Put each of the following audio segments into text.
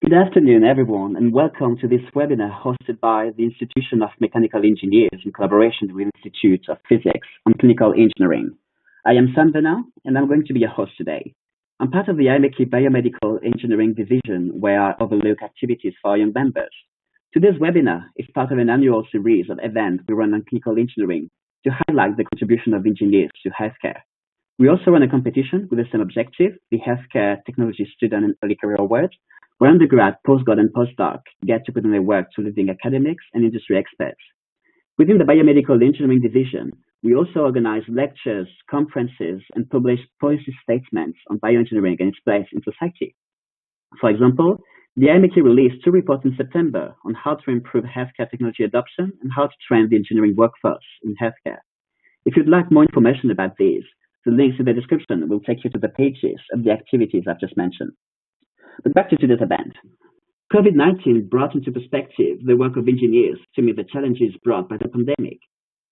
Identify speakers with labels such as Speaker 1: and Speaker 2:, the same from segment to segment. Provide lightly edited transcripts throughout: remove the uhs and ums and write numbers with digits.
Speaker 1: Good afternoon, everyone, and welcome to this webinar hosted by the Institution of Mechanical Engineers in collaboration with the Institute of Physics on Clinical Engineering. I am Sam Venat, and I'm going to be your host today. I'm part of the IMechE Biomedical Engineering Division, where I overlook activities for our young members. Today's webinar is part of an annual series of events we run on clinical engineering to highlight the contribution of engineers to healthcare. We also run a competition with the same objective, the Healthcare Technology Student and Early Career Awards, where undergrad, postgrad, and postdoc get to put in their work to leading academics and industry experts. Within the Biomedical Engineering Division, we also organize lectures, conferences, and publish policy statements on bioengineering and its place in society. For example, the IMechE released 2 reports in September on how to improve healthcare technology adoption and how to train the engineering workforce in healthcare. If you'd like more information about these, the links in the description will take you to the pages of the activities I've just mentioned. But back to today's event. COVID-19 brought into perspective the work of engineers to meet the challenges brought by the pandemic.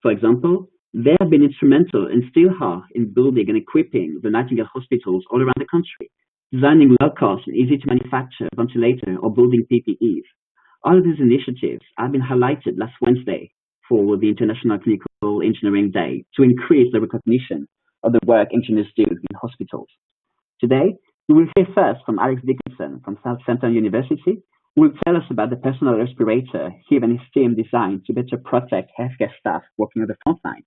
Speaker 1: For example, they have been instrumental and still are in building and equipping the Nightingale hospitals all around the country, designing low-cost and easy-to-manufacture ventilator or building PPEs. All of these initiatives have been highlighted last Wednesday for the International Clinical Engineering Day to increase the recognition of the work engineers do in hospitals. Today, we will hear first from Alex Dickinson from Southampton University, who will tell us about the personal respirator he and his team designed to better protect healthcare staff working on the frontline.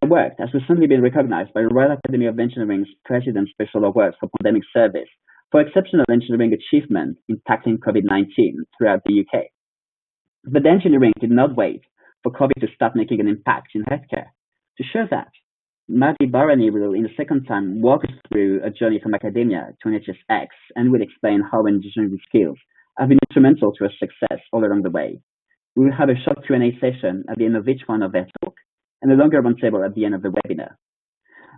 Speaker 1: Their work has recently been recognized by the Royal Academy of Engineering's President's Special Awards for Pandemic Service for exceptional engineering achievement in tackling COVID-19 throughout the UK. But the engineering did not wait for COVID to start making an impact in healthcare. To show that, Marty Barani will, in the second time, walk us through a journey from academia to NHSX and will explain how engineering skills have been instrumental to our success all along the way. We will have a short Q&A session at the end of each one of their talk and a longer roundtable at the end of the webinar.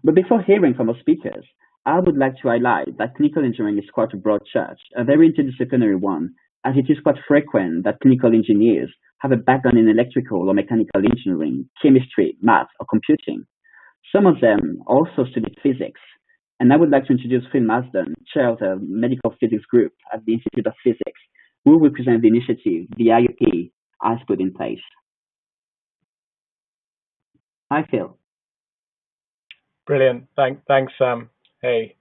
Speaker 1: But before hearing from our speakers, I would like to highlight that clinical engineering is quite a broad church, a very interdisciplinary one, as it is quite frequent that clinical engineers have a background in electrical or mechanical engineering, chemistry, math, or computing. Some of them also studied physics, and I would like to introduce Phil Marsden, chair of the Medical Physics Group at the Institute of Physics, who will present the initiative the IUP has put in place. Hi, Phil.
Speaker 2: Brilliant. Thanks, Sam. Hey.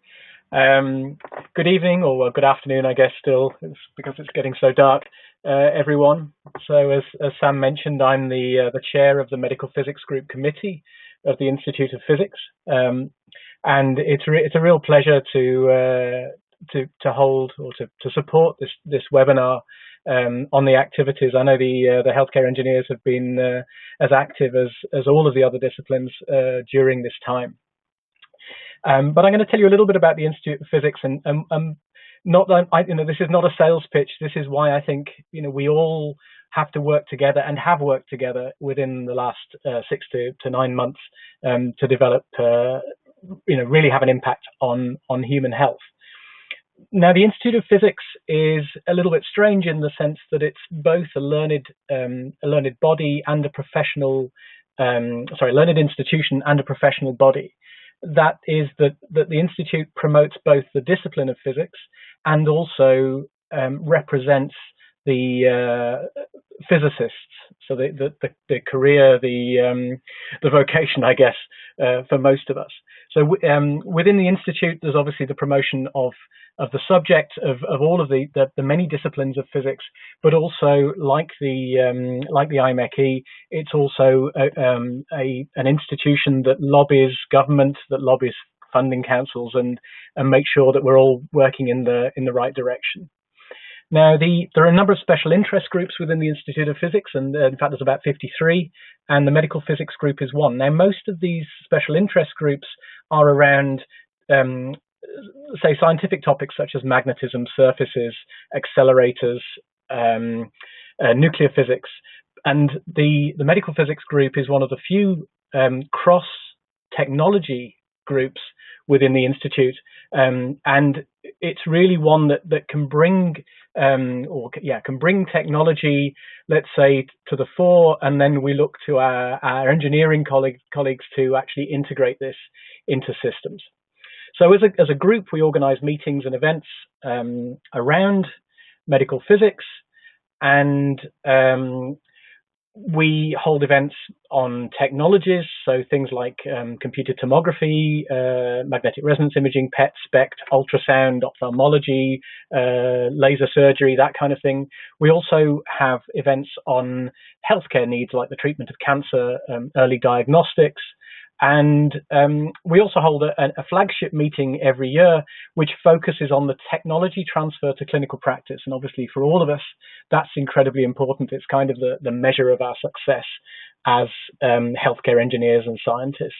Speaker 2: Good evening, or good afternoon, I guess, still, because it's getting so dark, everyone. So as Sam mentioned, I'm the chair of the Medical Physics Group Committee of the Institute of Physics, and it's a real pleasure to hold or to support this webinar on the activities. I know the healthcare engineers have been as active as all of the other disciplines during this time. But I'm going to tell you a little bit about the Institute of Physics, and not that this is not a sales pitch. This is why I think we all have to work together and have worked together within the last 6 to 9 months to develop, really have an impact on human health. Now, the Institute of Physics is a little bit strange in the sense that it's both a learned body and a professional, learned institution and a professional body. That is that the Institute promotes both the discipline of physics and also represents the physicists, so the career, the vocation, I guess, for most of us. So within the Institute, there's obviously the promotion of the subject of all of the many disciplines of physics, but also like the IMechE, it's also an institution that lobbies government, that lobbies funding councils, and make sure that we're all working in the right direction. Now, there are a number of special interest groups within the Institute of Physics, and in fact there's about 53, and the Medical Physics Group is one. Now, most of these special interest groups are around, say, scientific topics such as magnetism, surfaces, accelerators, nuclear physics, and the Medical Physics Group is one of the few cross-technology groups within the Institute, and it's really one that can bring technology, let's say, to the fore, and then we look to our engineering colleagues to actually integrate this into systems. So as a group, we organise meetings and events around medical physics, and we hold events on technologies, so things like computed tomography, magnetic resonance imaging, PET, SPECT, ultrasound, ophthalmology, laser surgery, that kind of thing. We also have events on healthcare needs like the treatment of cancer, early diagnostics, and we also hold a flagship meeting every year which focuses on the technology transfer to clinical practice. And obviously for all of us, that's incredibly important. It's kind of the measure of our success as healthcare engineers and scientists.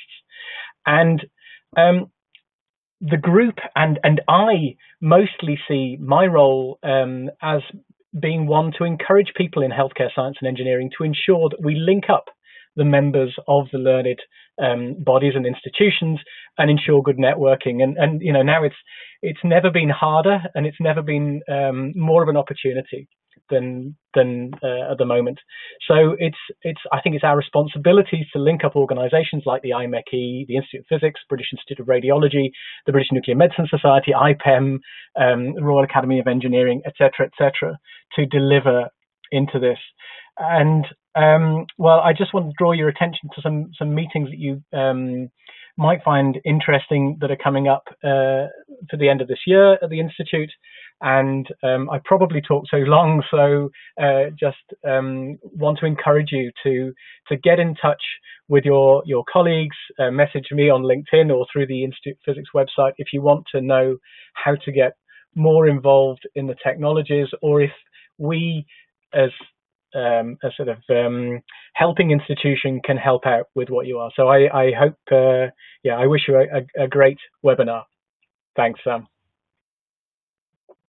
Speaker 2: And the group and I mostly see my role as being one to encourage people in healthcare science and engineering to ensure that we link up the members of the learned bodies and institutions and ensure good networking. And you know, now it's never been harder, and it's never been more of an opportunity than at the moment. So I think it's our responsibility to link up organisations like the IMechE, the Institute of Physics, British Institute of Radiology, the British Nuclear Medicine Society, IPEM, Royal Academy of Engineering, etc., to deliver into this. And well, I just want to draw your attention to some meetings that you might find interesting that are coming up for the end of this year at the Institute. And I probably talked so long, so just want to encourage you to get in touch with your colleagues, message me on LinkedIn or through the Institute of Physics website if you want to know how to get more involved in the technologies, or if we as a sort of helping institution can help out with what you are. So I hope, I wish you a great webinar. Thanks, Sam.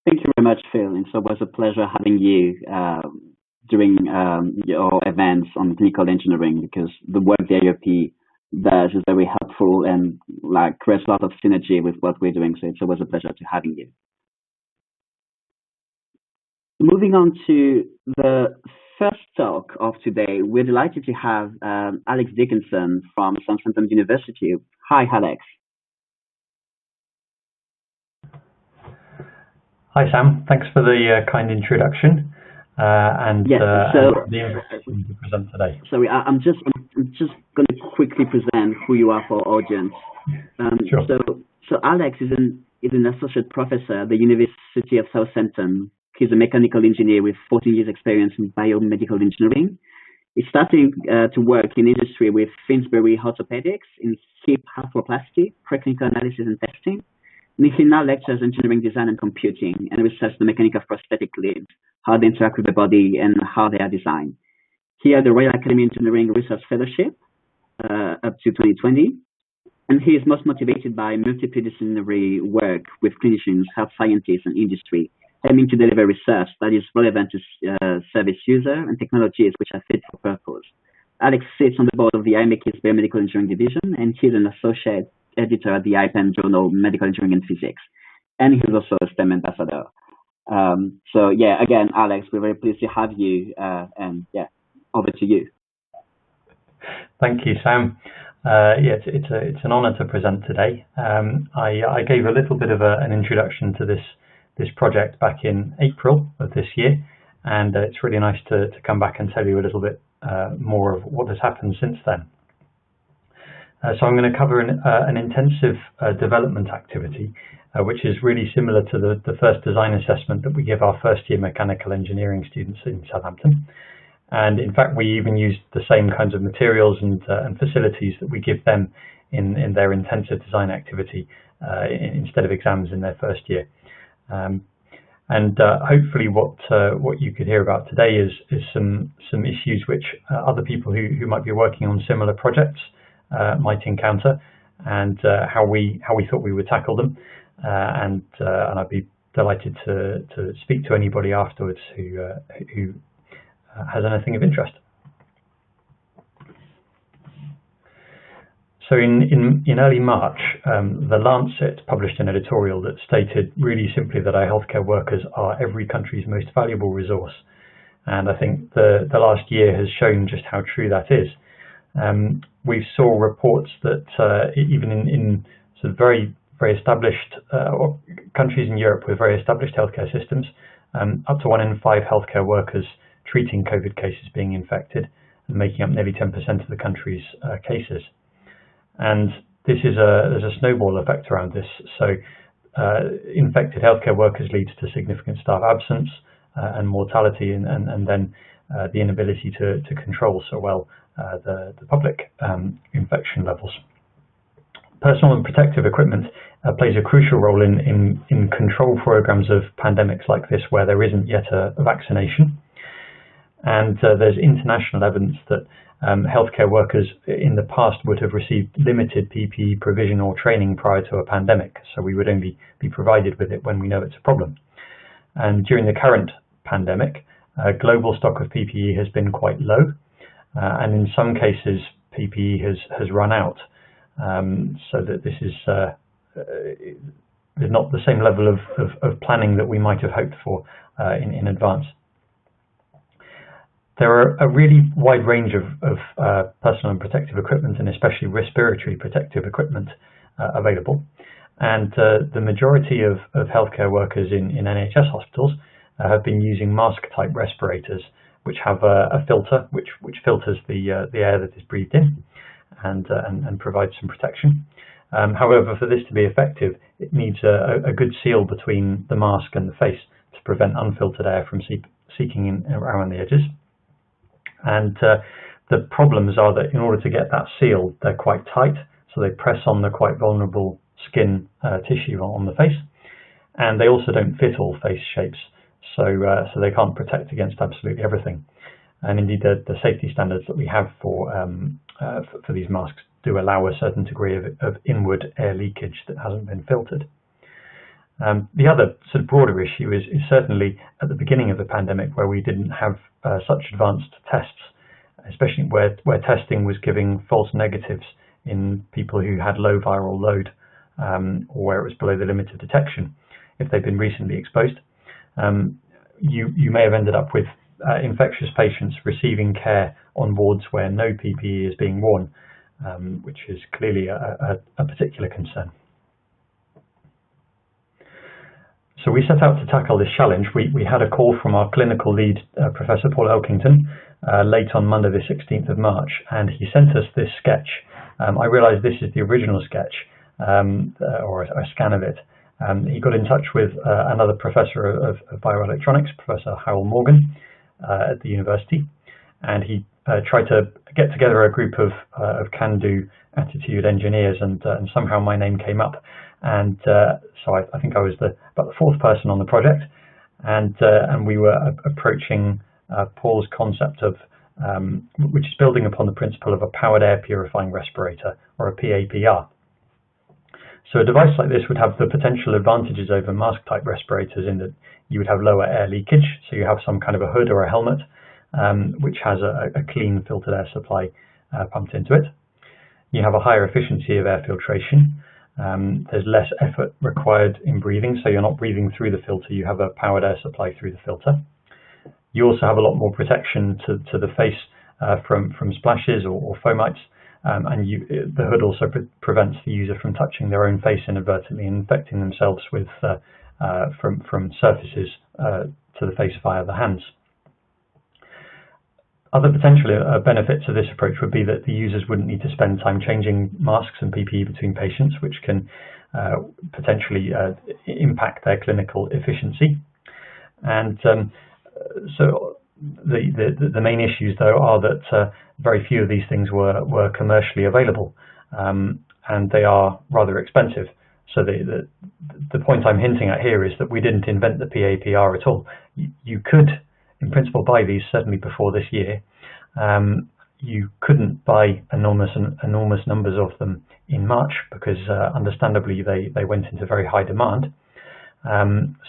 Speaker 1: Thank you very much, Phil. And so it was a pleasure having you during your events on clinical engineering, because the work the IOP does is very helpful and creates a lot of synergy with what we're doing. So it was a pleasure to having you. Moving on to the first talk of today, we're delighted to have Alex Dickinson from Southampton University. Hi, Alex.
Speaker 3: Hi, Sam. Thanks for the kind introduction and the invitation to present today.
Speaker 1: Sorry, I'm just going to quickly present who you are for our audience.
Speaker 3: Sure.
Speaker 1: So Alex is an associate professor at the University of Southampton. He's a mechanical engineer with 14 years experience in biomedical engineering. He's starting to work in industry with Finsbury Orthopedics in hip arthroplasty, preclinical analysis and testing. And he now lectures engineering design and computing and research the mechanics of prosthetic limbs, how they interact with the body and how they are designed. He had the Royal Academy of Engineering Research Fellowship up to 2020. And he is most motivated by multidisciplinary work with clinicians, health scientists and industry, aiming to deliver research that is relevant to service user and technologies which are fit for purpose. Alex sits on the board of the IMechE's Biomedical Engineering Division, and he's an associate editor at the IPEM journal Medical Engineering and Physics. And he's also a STEM ambassador. So yeah, again, Alex, we're very pleased to have you. And yeah, over to you.
Speaker 3: Thank you, Sam. It's an honour to present today. I gave a little bit of an introduction to this project back in April of this year, and it's really nice to come back and tell you a little bit more of what has happened since then. So I'm going to cover an intensive development activity, which is really similar to the first design assessment that we give our first year mechanical engineering students in Southampton. And in fact, we even used the same kinds of materials and facilities that we give them in their intensive design activity instead of exams in their first year. Hopefully what you could hear about today is some issues which other people who might be working on similar projects might encounter, and how we thought we would tackle them, and I'd be delighted to speak to anybody afterwards who has anything of interest. So in early March, the Lancet published an editorial that stated really simply that our healthcare workers are every country's most valuable resource. And I think the last year has shown just how true that is. We saw reports that even in sort of very established countries in Europe with very established healthcare systems, up to 1 in 5 healthcare workers treating COVID cases being infected and making up nearly 10% of the country's cases. And there's a snowball effect around this. So infected healthcare workers leads to significant staff absence and mortality, and then the inability to control so well the public infection levels. Personal and protective equipment plays a crucial role in control programs of pandemics like this, where there isn't yet a vaccination. And there's international evidence that healthcare workers in the past would have received limited PPE provision or training prior to a pandemic, so we would only be provided with it when we know it's a problem. And during the current pandemic, global stock of PPE has been quite low, and in some cases PPE has run out, so that this is there's not the same level of planning that we might have hoped for in advance. There are a really wide range of personal and protective equipment, and especially respiratory protective equipment available. And the majority of healthcare workers in NHS hospitals have been using mask-type respirators, which have a filter which filters the air that is breathed in and provides some protection. However, for this to be effective, it needs a good seal between the mask and the face to prevent unfiltered air from seeking in around the edges. And the problems are that in order to get that seal, they're quite tight, so they press on the quite vulnerable skin tissue on the face, and they also don't fit all face shapes, so they can't protect against absolutely everything. And indeed, the safety standards that we have for these masks do allow a certain degree of inward air leakage that hasn't been filtered. The other sort of broader issue is certainly at the beginning of the pandemic, where we didn't have such advanced tests, especially where testing was giving false negatives in people who had low viral load, or where it was below the limit of detection if they've been recently exposed. You may have ended up with infectious patients receiving care on wards where no PPE is being worn, which is clearly a particular concern. So we set out to tackle this challenge. We had a call from our clinical lead, Professor Paul Elkington, late on Monday the 16th of March, and he sent us this sketch. I realised this is the original sketch, or a scan of it. He got in touch with another professor of bioelectronics, Professor Howell Morgan, at the university, and he tried to get together a group of can-do attitude engineers, and somehow my name came up. And so I think I was about the fourth person on the project, and we were approaching Paul's concept of which is building upon the principle of a powered air purifying respirator, or a PAPR. So a device like this would have the potential advantages over mask-type respirators in that you would have lower air leakage, so you have some kind of a hood or a helmet which has a clean filtered air supply pumped into it. You have a higher efficiency of air filtration. There's less effort required in breathing, so you're not breathing through the filter, you have a powered air supply through the filter. You also have a lot more protection to the face from splashes or fomites, and the hood also prevents the user from touching their own face inadvertently and infecting themselves with from surfaces to the face via the hands. Other potential benefits of this approach would be that the users wouldn't need to spend time changing masks and PPE between patients, which can potentially impact their clinical efficiency. And so the main issues, though, are that very few of these things were commercially available, and they are rather expensive. So the point I'm hinting at here is that we didn't invent the PAPR at all. You could, in principle, buy these certainly before this year. You couldn't buy enormous numbers of them in March because, understandably, they went into very high demand.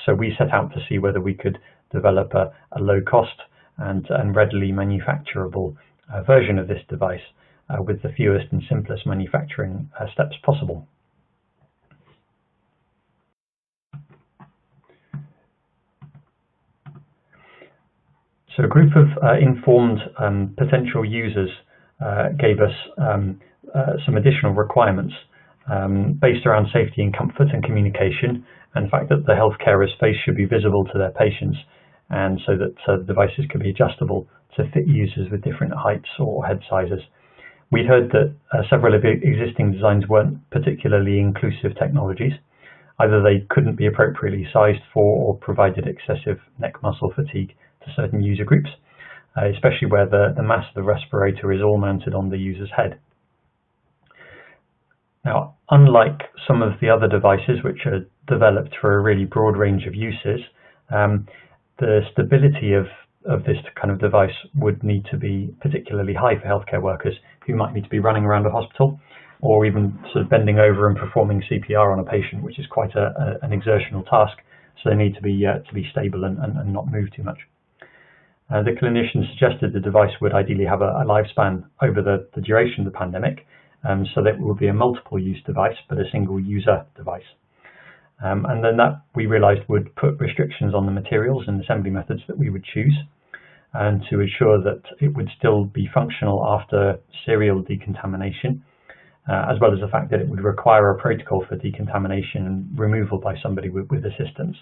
Speaker 3: So we set out to see whether we could develop a low-cost and readily manufacturable version of this device with the fewest and simplest manufacturing steps possible. So a group of informed potential users gave us some additional requirements based around safety and comfort and communication, and the fact that the health carer's face should be visible to their patients, and so that the devices can be adjustable to fit users with different heights or head sizes. We'd heard that several of the existing designs weren't particularly inclusive technologies. Either they couldn't be appropriately sized for or provided excessive neck muscle fatigue to certain user groups, especially where the mass of the respirator is all mounted on the user's head. Now, unlike some of the other devices which are developed for a really broad range of uses, the stability of this kind of device would need to be particularly high for healthcare workers who might need to be running around a hospital or even sort of bending over and performing CPR on a patient, which is quite an exertional task. So they need to be stable and not move too much. The clinicians suggested the device would ideally have a lifespan over the duration of the pandemic, so that it will be a multiple use device, but a single user device. And then that, we realized, would put restrictions on the materials and assembly methods that we would choose, and to ensure that it would still be functional after serial decontamination, as well as the fact that it would require a protocol for decontamination and removal by somebody with assistance.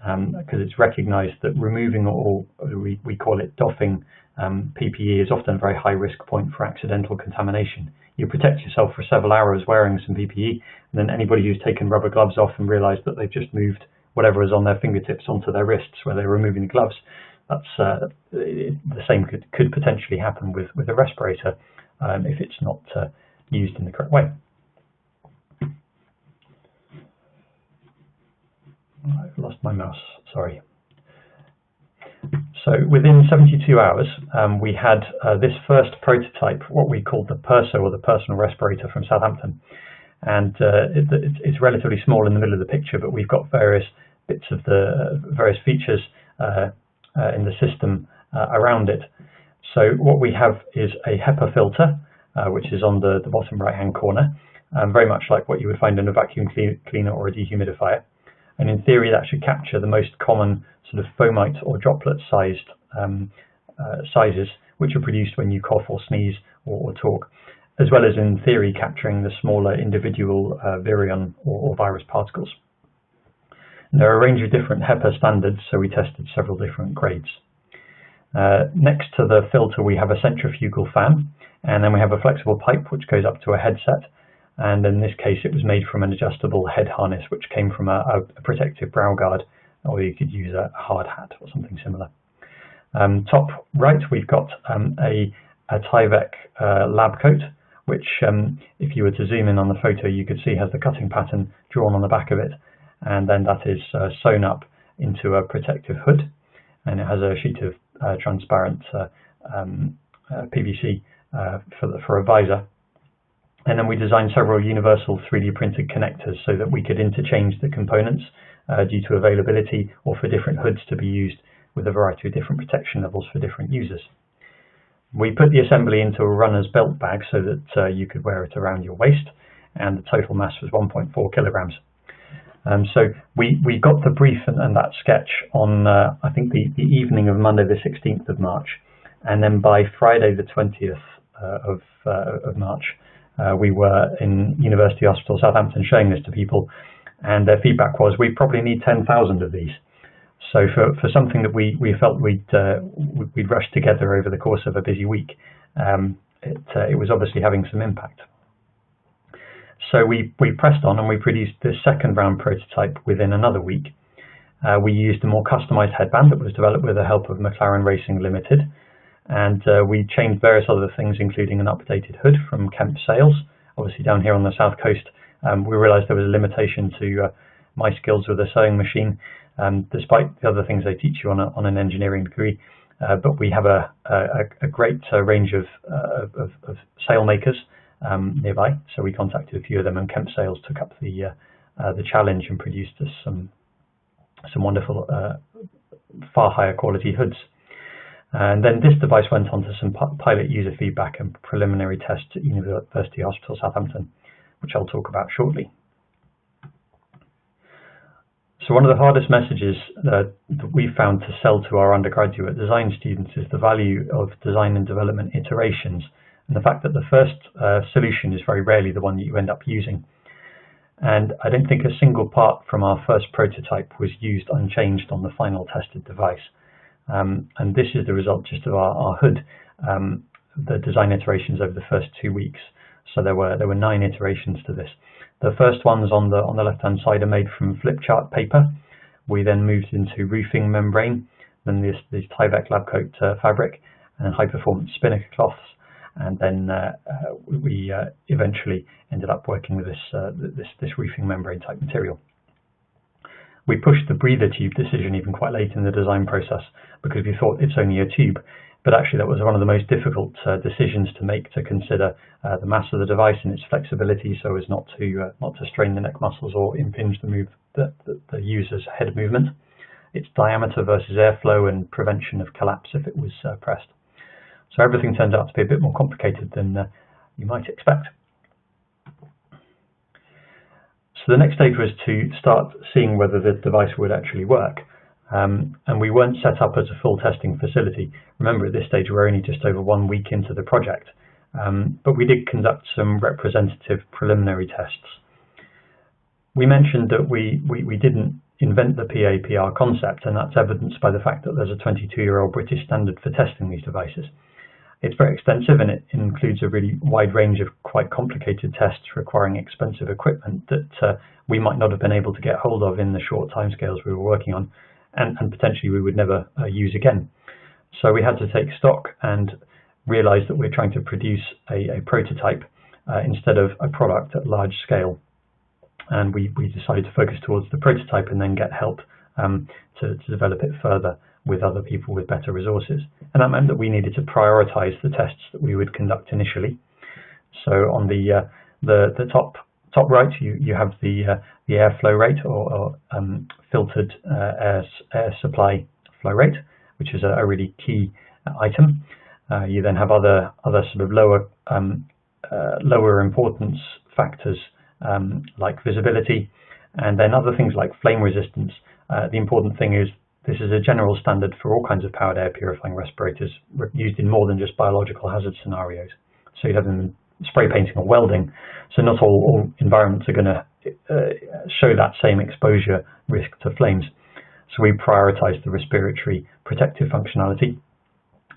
Speaker 3: Because it's recognized that removing, or we call it doffing, PPE is often a very high risk point for accidental contamination. You protect yourself for several hours wearing some PPE, and then anybody who's taken rubber gloves off and realized that they've just moved whatever is on their fingertips onto their wrists where they're removing the gloves, that's the same could potentially happen with a respirator if it's not used in the correct way. I've lost my mouse, sorry. So within 72 hours, we had this first prototype, what we called the PERSO, or the personal respirator, from Southampton. And it's relatively small in the middle of the picture, but we've got various bits of the various features in the system around it. So what we have is a HEPA filter, which is on the bottom right-hand corner, very much like what you would find in a vacuum cleaner or a dehumidifier. And in theory, that should capture the most common sort of fomite or droplet-sized sizes, which are produced when you cough or sneeze or talk, as well as in theory capturing the smaller individual virion or virus particles. And there are a range of different HEPA standards, so we tested several different grades. Next to the filter, we have a centrifugal fan, and then we have a flexible pipe which goes up to a headset. And in this case, it was made from an adjustable head harness, which came from a protective brow guard, or you could use a hard hat or something similar. Top right, we've got a Tyvek lab coat, which, if you were to zoom in on the photo, you could see has the cutting pattern drawn on the back of it, and then that is sewn up into a protective hood, and it has a sheet of transparent PVC for a visor. And then we designed several universal 3D printed connectors so that we could interchange the components due to availability, or for different hoods to be used with a variety of different protection levels for different users. We put the assembly into a runner's belt bag so that you could wear it around your waist, and the total mass was 1.4 kilograms. So we got the brief and that sketch on, I think, the evening of Monday the 16th of March, and then by Friday the 20th of March, we were in University Hospital Southampton showing this to people, and their feedback was, we probably need 10,000 of these. So for something that we felt we'd rushed together over the course of a busy week, it was obviously having some impact. So we pressed on and we produced this second round prototype within another week. We used a more customized headband that was developed with the help of McLaren Racing Limited. And we changed various other things, including an updated hood from Kemp Sales. Obviously, down here on the south coast, we realized there was a limitation to my skills with a sewing machine, despite the other things they teach you on an engineering degree. But we have a great range of sail makers nearby, so we contacted a few of them, and Kemp Sales took up the challenge and produced us some wonderful, far higher quality hoods. And then this device went on to some pilot user feedback and preliminary tests at University Hospital Southampton, which I'll talk about shortly. So one of the hardest messages that we found to sell to our undergraduate design students is the value of design and development iterations, and the fact that the first solution is very rarely the one that you end up using. And I don't think a single part from our first prototype was used unchanged on the final tested device. And this is the result just of our hood, the design iterations over the first 2 weeks. So there were 9 iterations to this. The first ones on the left-hand side are made from flip chart paper. We then moved into roofing membrane, then this Tyvek lab coat fabric, and high-performance spinnaker cloths. And then we eventually ended up working with this roofing membrane type material. We pushed the breather tube decision even quite late in the design process because we thought it's only a tube, but actually that was one of the most difficult decisions to make, to consider the mass of the device and its flexibility so as not to strain the neck muscles or impinge the user's head movement, its diameter versus airflow, and prevention of collapse if it was pressed. So everything turned out to be a bit more complicated than you might expect. So the next stage was to start seeing whether the device would actually work. And we weren't set up as a full testing facility. Remember, at this stage, we're only just over 1 week into the project. But we did conduct some representative preliminary tests. We mentioned that we didn't invent the PAPR concept, and that's evidenced by the fact that there's a 22-year-old British standard for testing these devices. It's very extensive, and it includes a really wide range of quite complicated tests requiring expensive equipment that we might not have been able to get hold of in the short timescales we were working on, and potentially we would never use again. So we had to take stock and realize that we're trying to produce a prototype instead of a product at large scale. And we decided to focus towards the prototype and then get help to develop it further with other people with better resources. And that meant that we needed to prioritize the tests that we would conduct initially. So on the top right, you have the airflow rate, or filtered air supply flow rate, which is a really key item. You then have other sort of lower importance factors like visibility, and then other things like flame resistance. The important thing is this is a general standard for all kinds of powered air purifying respirators used in more than just biological hazard scenarios. So you have them in spray painting or welding. So not all environments are going to show that same exposure risk to flames. So we prioritize the respiratory protective functionality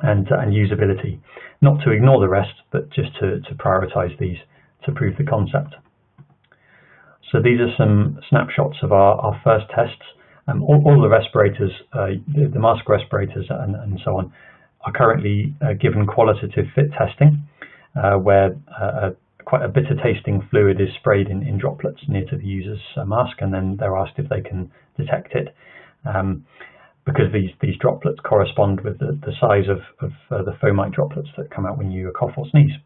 Speaker 3: and usability, not to ignore the rest, but just to prioritize these to prove the concept. So these are some snapshots of our first tests. All the respirators, the mask respirators and so on, are currently given qualitative fit testing, where quite a bitter tasting fluid is sprayed in droplets near to the user's mask, and then they're asked if they can detect it, because these droplets correspond with the size of the fomite droplets that come out when you cough or sneeze.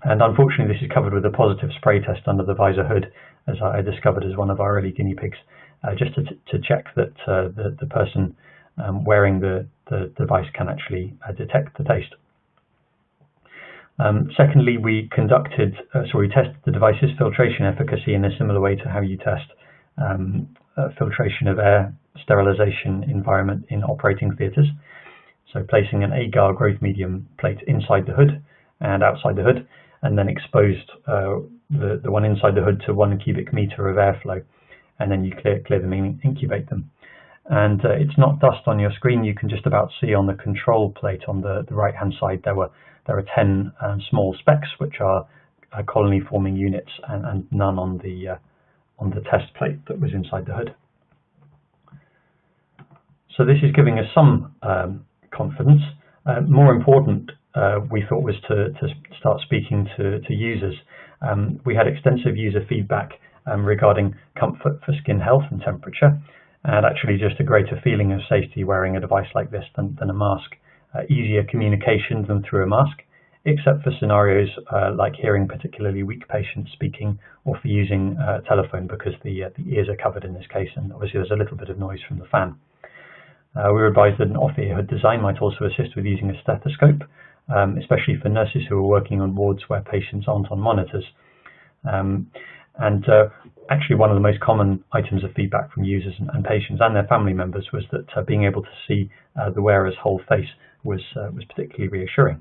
Speaker 3: And unfortunately, this is covered with a positive spray test under the visor hood, as I discovered as one of our early guinea pigs, just to check that the person wearing the device can actually detect the taste. Secondly, we tested the device's filtration efficacy in a similar way to how you test filtration of air sterilization environment in operating theatres. So placing an agar growth medium plate inside the hood and outside the hood, and then exposed the one inside the hood to 1 cubic meter of airflow, and then you clear them and incubate them. And it's not dust on your screen. You can just about see on the control plate on the right hand side there are 10 small specks, which are colony forming units, and none on the test plate that was inside the hood. So this is giving us some confidence. More important, we thought, was to start speaking to users. We had extensive user feedback regarding comfort for skin health and temperature, and actually just a greater feeling of safety wearing a device like this than a mask. Easier communication than through a mask, except for scenarios like hearing particularly weak patients speaking, or for using a telephone, because the ears are covered in this case, and obviously there's a little bit of noise from the fan. We were advised that an off-ear hood design might also assist with using a stethoscope, especially for nurses who are working on wards where patients aren't on monitors. Actually, one of the most common items of feedback from users and patients and their family members was that being able to see the wearer's whole face was particularly reassuring.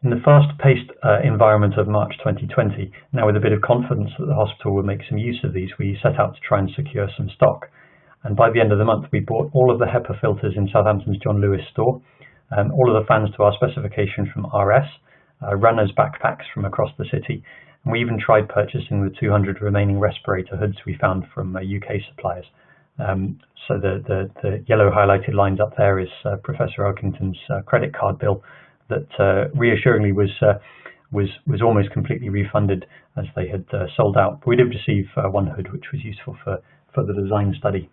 Speaker 3: In the fast-paced environment of March 2020, now with a bit of confidence that the hospital would make some use of these, we set out to try and secure some stock. And by the end of the month, we bought all of the HEPA filters in Southampton's John Lewis store, all of the fans to our specification from RS, runners' backpacks from across the city, and we even tried purchasing the 200 remaining respirator hoods we found from UK suppliers. So the yellow highlighted lines up there is Professor Elkington's credit card bill that reassuringly was almost completely refunded as they had sold out. But we did receive one hood, which was useful for the design study.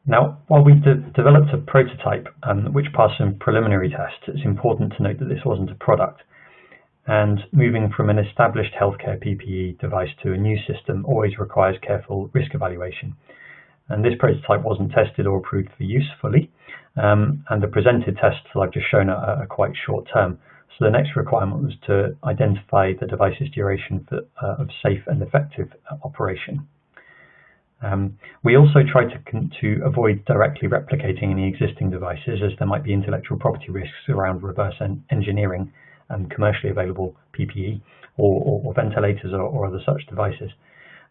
Speaker 3: Now, while we developed a prototype which passed some preliminary tests, it's important to note that this wasn't a product. And moving from an established healthcare PPE device to a new system always requires careful risk evaluation. And this prototype wasn't tested or approved for use fully, and the presented tests that I've just shown are quite short term. So the next requirement was to identify the device's duration of safe and effective operation. We also tried to avoid directly replicating any existing devices, as there might be intellectual property risks around reverse engineering and commercially available PPE or ventilators or other such devices.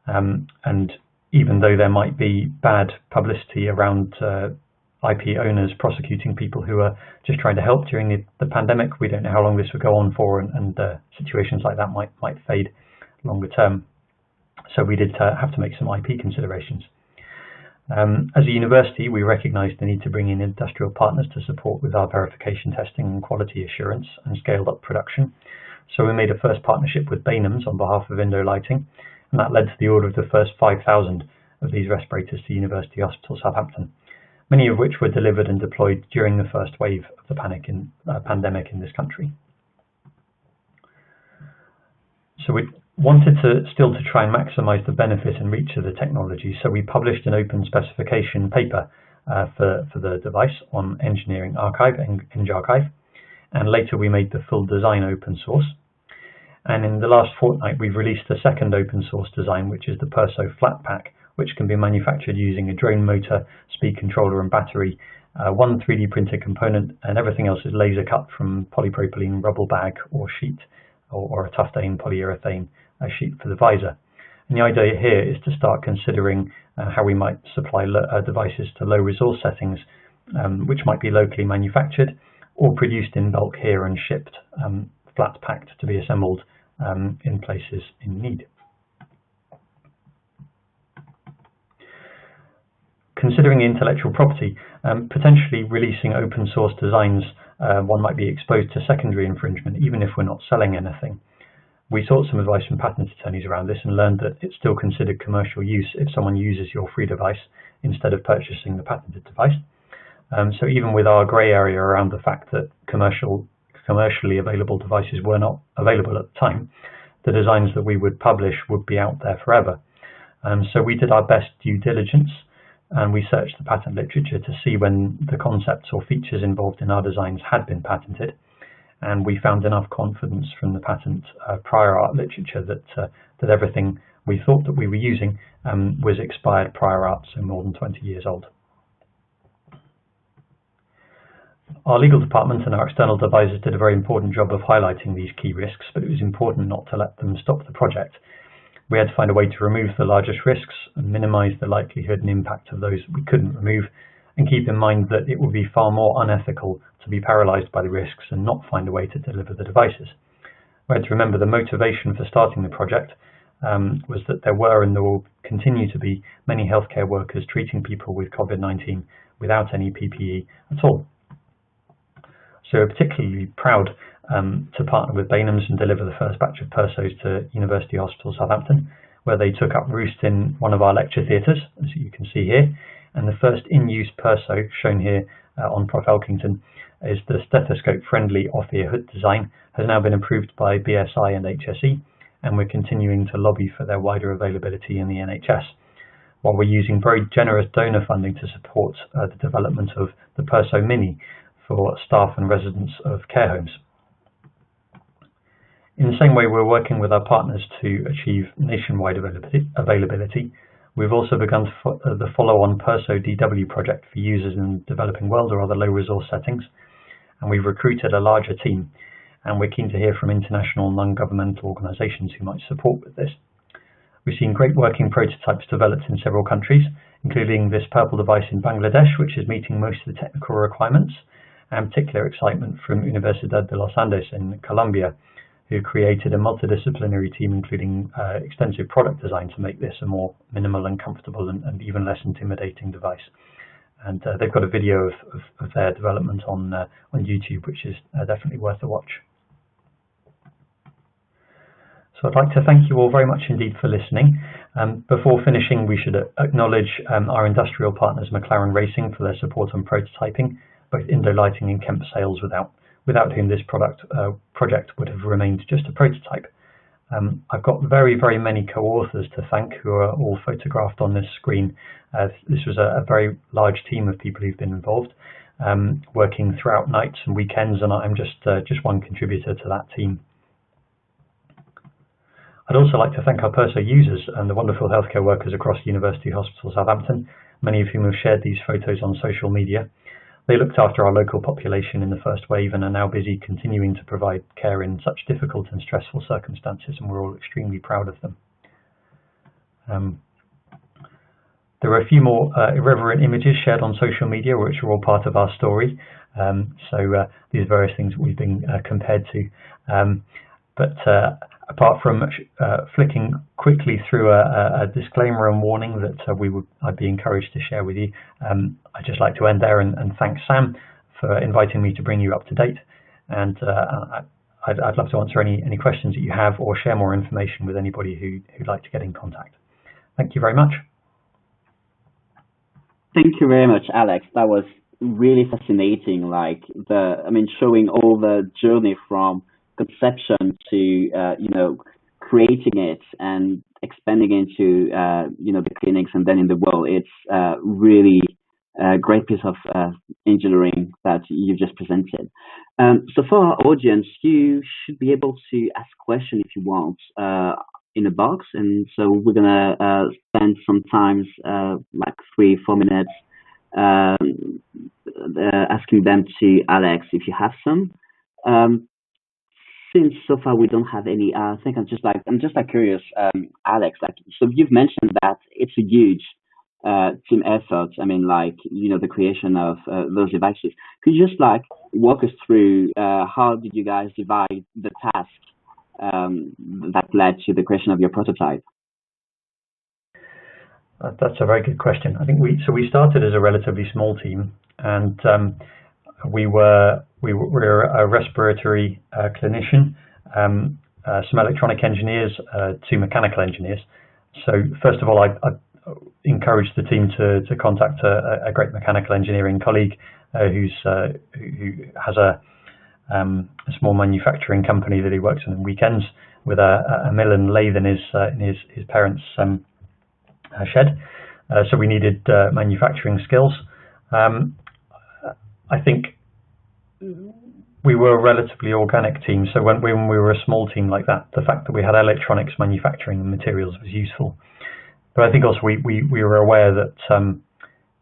Speaker 3: And even though there might be bad publicity around IP owners prosecuting people who are just trying to help during the pandemic, we don't know how long this would go on for, and situations like that might fade longer term. So we did have to make some IP considerations. As a university, we recognised the need to bring in industrial partners to support with our verification testing and quality assurance and scaled up production. So we made a first partnership with Bainham's on behalf of Indo Lighting, and that led to the order of the first 5,000 of these respirators to University Hospital Southampton, many of which were delivered and deployed during the first wave of the pandemic in this country. So we wanted to try and maximise the benefit and reach of the technology, so we published an open specification paper for the device on Engineering Archive, Eng Archive, and later we made the full design open source. And in the last fortnight, we've released a second open source design, which is the PERSO flat pack, which can be manufactured using a drone motor, speed controller and battery, one 3D printed component, and everything else is laser cut from polypropylene rubber bag or sheet, or a tuftain polyurethane sheet for the visor. And the idea here is to start considering how we might supply devices to low resource settings, which might be locally manufactured or produced in bulk here and shipped flat packed to be assembled in places in need. Considering intellectual property, potentially releasing open source designs, one might be exposed to secondary infringement even if we're not selling anything. We sought some advice from patent attorneys around this and learned that it's still considered commercial use if someone uses your free device instead of purchasing the patented device. So even with our grey area around the fact that commercially available devices were not available at the time, the designs that we would publish would be out there forever. So we did our best due diligence, and we searched the patent literature to see when the concepts or features involved in our designs had been patented. And we found enough confidence from the patent prior art literature that everything we thought that we were using was expired prior art, so more than 20 years old. Our legal department and our external advisors did a very important job of highlighting these key risks, but it was important not to let them stop the project. We had to find a way to remove the largest risks and minimise the likelihood and impact of those we couldn't remove, and keep in mind that it would be far more unethical to be paralysed by the risks and not find a way to deliver the devices. We had to remember the motivation for starting the project was that there were and there will continue to be many healthcare workers treating people with COVID-19 without any PPE at all. So we're particularly proud to partner with Bainham's and deliver the first batch of PERSOs to University Hospital Southampton, where they took up roost in one of our lecture theatres, as you can see here. And the first in-use PERSO, shown here on Prof Elkington, is the stethoscope-friendly off-ear hood design, has now been approved by BSI and HSE, and we're continuing to lobby for their wider availability in the NHS, while we're using very generous donor funding to support the development of the PERSO Mini for staff and residents of care homes. In the same way, we're working with our partners to achieve nationwide availability. We've also begun the follow-on PERSO DW project for users in the developing world or other low-resource settings, and we've recruited a larger team, and we're keen to hear from international non-governmental organisations who might support with this. We've seen great working prototypes developed in several countries, including this purple device in Bangladesh, which is meeting most of the technical requirements, and particular excitement from Universidad de los Andes in Colombia, who created a multidisciplinary team including extensive product design to make this a more minimal and comfortable and even less intimidating device. And they've got a video of their development on YouTube, which is definitely worth a watch. So I'd like to thank you all very much indeed for listening. Before finishing, we should acknowledge our industrial partners, McLaren Racing, for their support on prototyping, both Indo Lighting and Kemp Sales, without whom this project would have remained just a prototype. I've got very, very many co-authors to thank who are all photographed on this screen. This was a very large team of people who've been involved, working throughout nights and weekends, and I'm just one contributor to that team. I'd also like to thank our PERSO users and the wonderful healthcare workers across University Hospital Southampton, many of whom have shared these photos on social media. They looked after our local population in the first wave and are now busy continuing to provide care in such difficult and stressful circumstances, and we're all extremely proud of them. There are a few more irreverent images shared on social media, which are all part of our story. These various things we've been compared to. Apart from flicking quickly through a disclaimer and warning that I'd be encouraged to share with you, I'd just like to end there and thank Sam for inviting me to bring you up to date. And I'd love to answer any questions that you have or share more information with anybody who'd like to get in contact. Thank you very much.
Speaker 1: Thank you very much, Alex. That was really fascinating. Showing all the journey from conception to creating it and expanding into the clinics and then in the world. It's really a great piece of engineering that you've just presented. So for our audience, you should be able to ask questions if you want in a box, and so we're gonna spend some time, like 3-4 minutes, asking them to Alex if you have some. Since so far we don't have any, I think I'm just curious, Alex. So you've mentioned that it's a huge team effort. The creation of those devices. Could you just walk us through how did you guys divide the task that led to the creation of your prototype?
Speaker 3: That's a very good question. I think we started as a relatively small team, and we were a respiratory clinician, some electronic engineers, 2 mechanical engineers. So first of all, I encouraged the team to contact a great mechanical engineering colleague who has a small manufacturing company that he works on weekends with a mill and lathe in his parents' shed. So we needed manufacturing skills. I think we were a relatively organic team, so when we were a small team like that, the fact that we had electronics manufacturing and materials was useful. But I think also we were aware that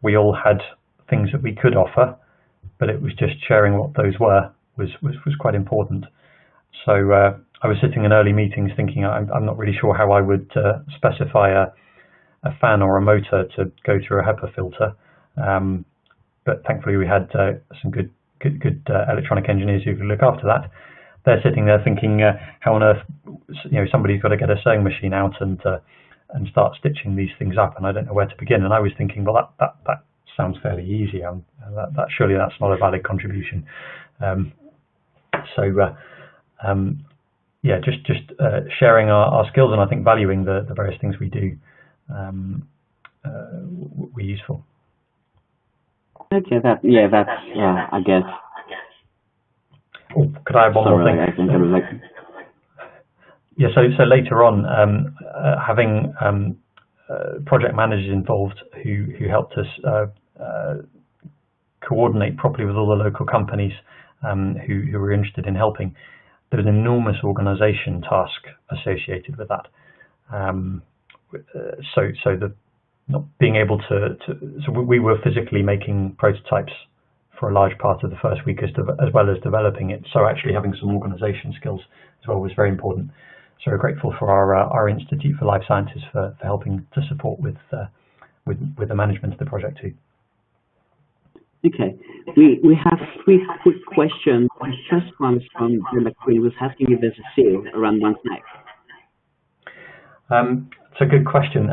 Speaker 3: we all had things that we could offer, but it was just sharing what those were was quite important. So I was sitting in early meetings thinking I'm not really sure how I would specify a fan or a motor to go through a HEPA filter. But thankfully we had some good electronic engineers who could look after that. They're sitting there thinking, how on earth, somebody's got to get a sewing machine out and start stitching these things up, and I don't know where to begin. And I was thinking, well, that sounds fairly easy. Surely that's not a valid contribution. Just sharing our skills, and I think valuing the various things we do were useful.
Speaker 1: Okay, I guess.
Speaker 3: Oh, could I have one more thing?
Speaker 1: I think I was
Speaker 3: Yeah, so later on, having project managers involved who helped us coordinate properly with all the local companies who were interested in helping. There was an enormous organisation task associated with that. So not being able to. So we were physically making prototypes for a large part of the first week as well as developing it. So actually having some organisation skills as well was very important. So we're grateful for our Institute for Life Sciences for helping to support with the management of the project too.
Speaker 1: Okay, we have three quick questions. The first one is from Bill McQueen, who was asking if there's a seal around one's neck.
Speaker 3: It's a good question.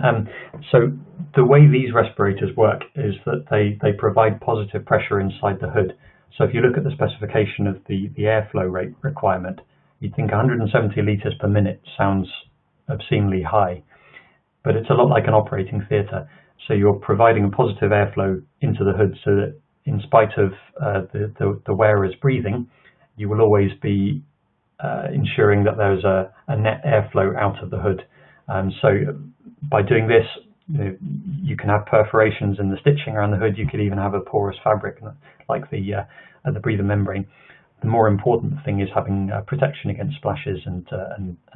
Speaker 3: So the way these respirators work is that they provide positive pressure inside the hood. So if you look at the specification of the airflow rate requirement, you'd think 170 litres per minute sounds obscenely high, but it's a lot like an operating theatre. So you're providing a positive airflow into the hood so that in spite of the wearer's breathing, you will always be ensuring that there's a net airflow out of the hood. So by doing this, you can have perforations in the stitching around the hood. You could even have a porous fabric like the breather membrane. The more important thing is having protection against splashes and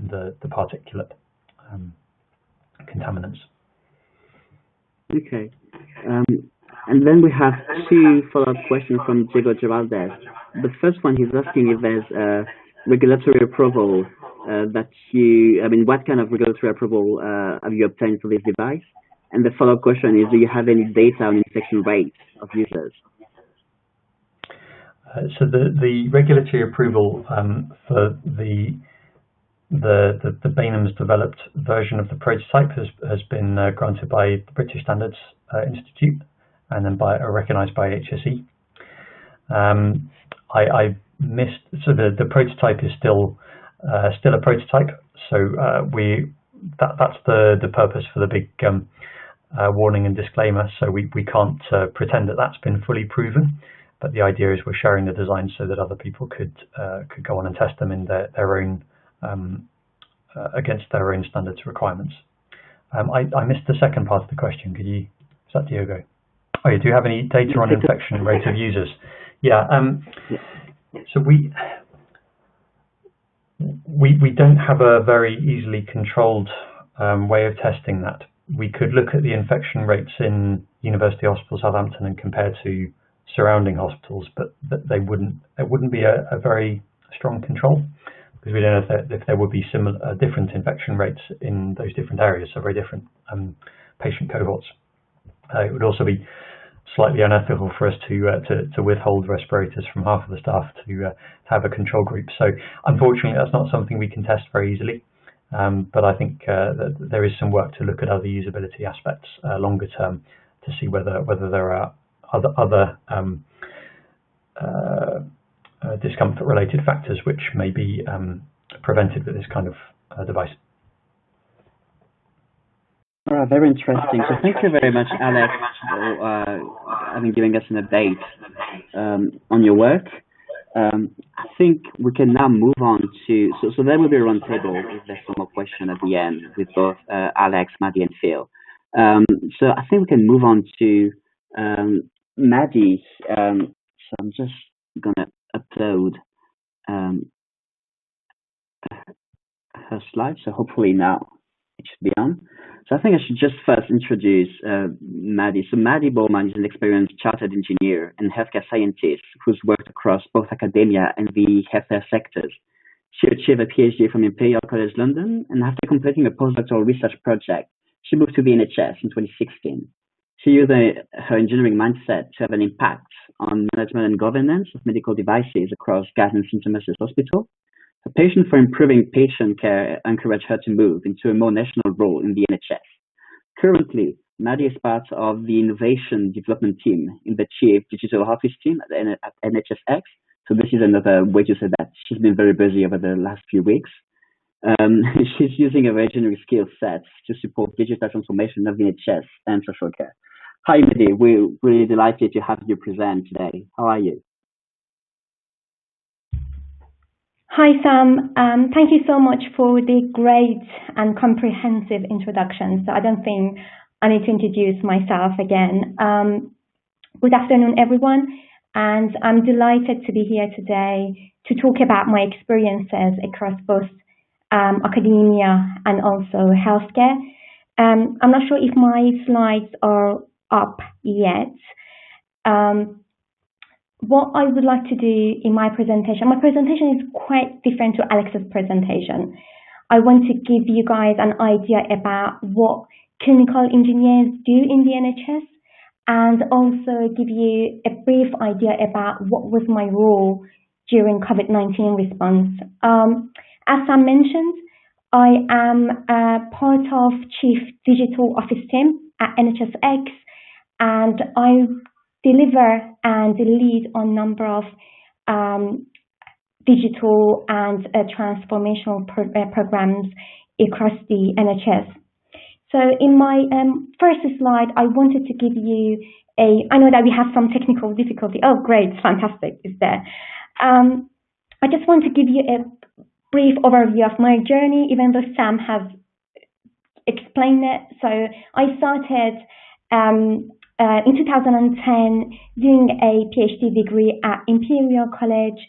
Speaker 3: the particulate contaminants.
Speaker 1: Okay. And then we have two follow-up questions from Diego Geraldez. The first one, he's asking if there's a regulatory approval what kind of regulatory approval have you obtained for this device? And the follow-up question is, do you have any data on infection rates of users?
Speaker 3: So the regulatory approval for the Bainham's developed version of the prototype has been granted by the British Standards Institute and then recognised by HSE. I missed, so the prototype is still a prototype. So that's the purpose for the big warning and disclaimer. So we can't pretend that that's been fully proven. But the idea is we're sharing the design so that other people could go on and test them in their own against their own standards requirements. I missed the second part of the question. Is that Diogo? Oh, do you have any data on infection rate of users? Yeah. So we don't have a very easily controlled way of testing that. We could look at the infection rates in University Hospital Southampton and compare to surrounding hospitals, but it wouldn't be a very strong control because we don't know if there would be different infection rates in those different areas, so very different patient cohorts. It would also be slightly unethical for us to withhold respirators from half of the staff to have a control group. So unfortunately, that's not something we can test very easily. But I think that there is some work to look at other usability aspects longer term to see whether there are other discomfort-related factors which may be prevented with this kind of device.
Speaker 1: All right, very interesting. So thank you very much, Alex, for giving us an update on your work. I think we can now move on to, so there will be a roundtable if there's some more question at the end with both Alex, Maddie, and Phil. So I think we can move on to Maddie. So I'm just going to upload her slide. So hopefully now it should be on. So I think I should just first introduce Maddie. So Maddie Bowman is an experienced chartered engineer and healthcare scientist who's worked across both academia and the healthcare sectors. She achieved a PhD from Imperial College London, and after completing a postdoctoral research project, she moved to the NHS in 2016. She used her engineering mindset to have an impact on management and governance of medical devices across Guy's St Thomas's Hospital. Her passion for improving patient care encouraged her to move into a more national role in the NHS. Currently, Maddie is part of the innovation development team in the Chief Digital Office team at NHSX. So this is another way to say that she's been very busy over the last few weeks. She's using her engineering skill sets to support digital transformation of the NHS and social care. Hi, Maddie. We're really delighted to have you present today. How are you?
Speaker 4: Hi, Sam. Thank you so much for the great and comprehensive introduction. So I don't think I need to introduce myself again. Good afternoon, everyone. And I'm delighted to be here today to talk about my experiences across both academia and also healthcare. I'm not sure if my slides are up yet. What I would like to do in my presentation is quite different to Alex's presentation. I want to give you guys an idea about what clinical engineers do in the NHS, and also give you a brief idea about what was my role during COVID-19 response. As I mentioned, I am part of Chief Digital Office team at NHSX, and I deliver and lead on number of digital and transformational programs across the NHS. So in my first slide, I wanted to give you I know that we have some technical difficulty. Oh, great, fantastic, it's there. I just want to give you a brief overview of my journey, even though Sam has explained it. So I started in 2010 doing a PhD degree at Imperial College,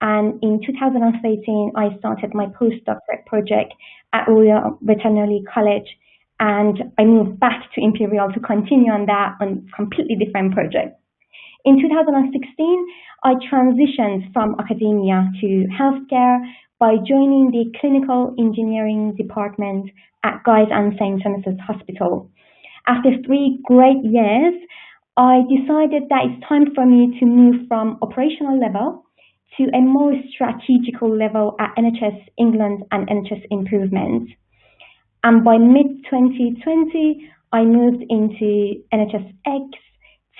Speaker 4: and in 2013 I started my postdoctorate project at Royal Veterinary College, and I moved back to Imperial to continue on that on completely different project. In 2016, I transitioned from academia to healthcare by joining the Clinical Engineering Department at Guy's and St Thomas's Hospital. After 3 great years, I decided that it's time for me to move from operational level to a more strategical level at NHS England and NHS Improvement. And by mid-2020, I moved into NHSX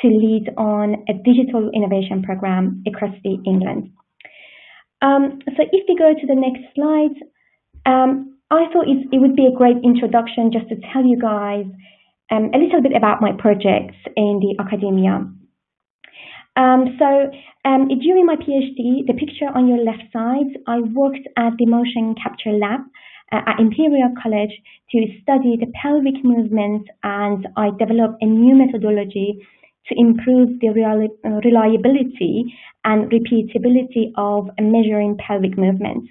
Speaker 4: to lead on a digital innovation program across England. So if we go to the next slide, I thought it would be a great introduction just to tell you guys a little bit about my projects in the academia. During my PhD, the picture on your left side, I worked at the motion capture lab at Imperial College to study the pelvic movement, and I developed a new methodology to improve the reliability and repeatability of measuring pelvic movement.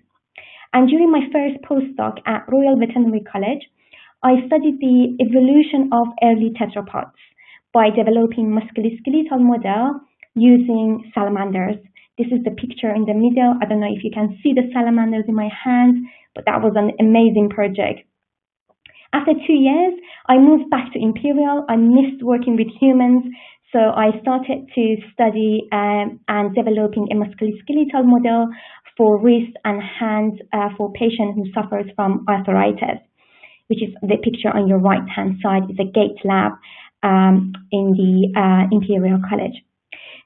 Speaker 4: And during my first postdoc at Royal Veterinary College, I studied the evolution of early tetrapods by developing musculoskeletal model using salamanders. This is the picture in the middle. I don't know if you can see the salamanders in my hands, but that was an amazing project. After 2 years, I moved back to Imperial. I missed working with humans, so I started to study and developing a musculoskeletal model for wrist and hands for patients who suffers from arthritis, which is the picture on your right-hand side. It's a gait lab in the Imperial College.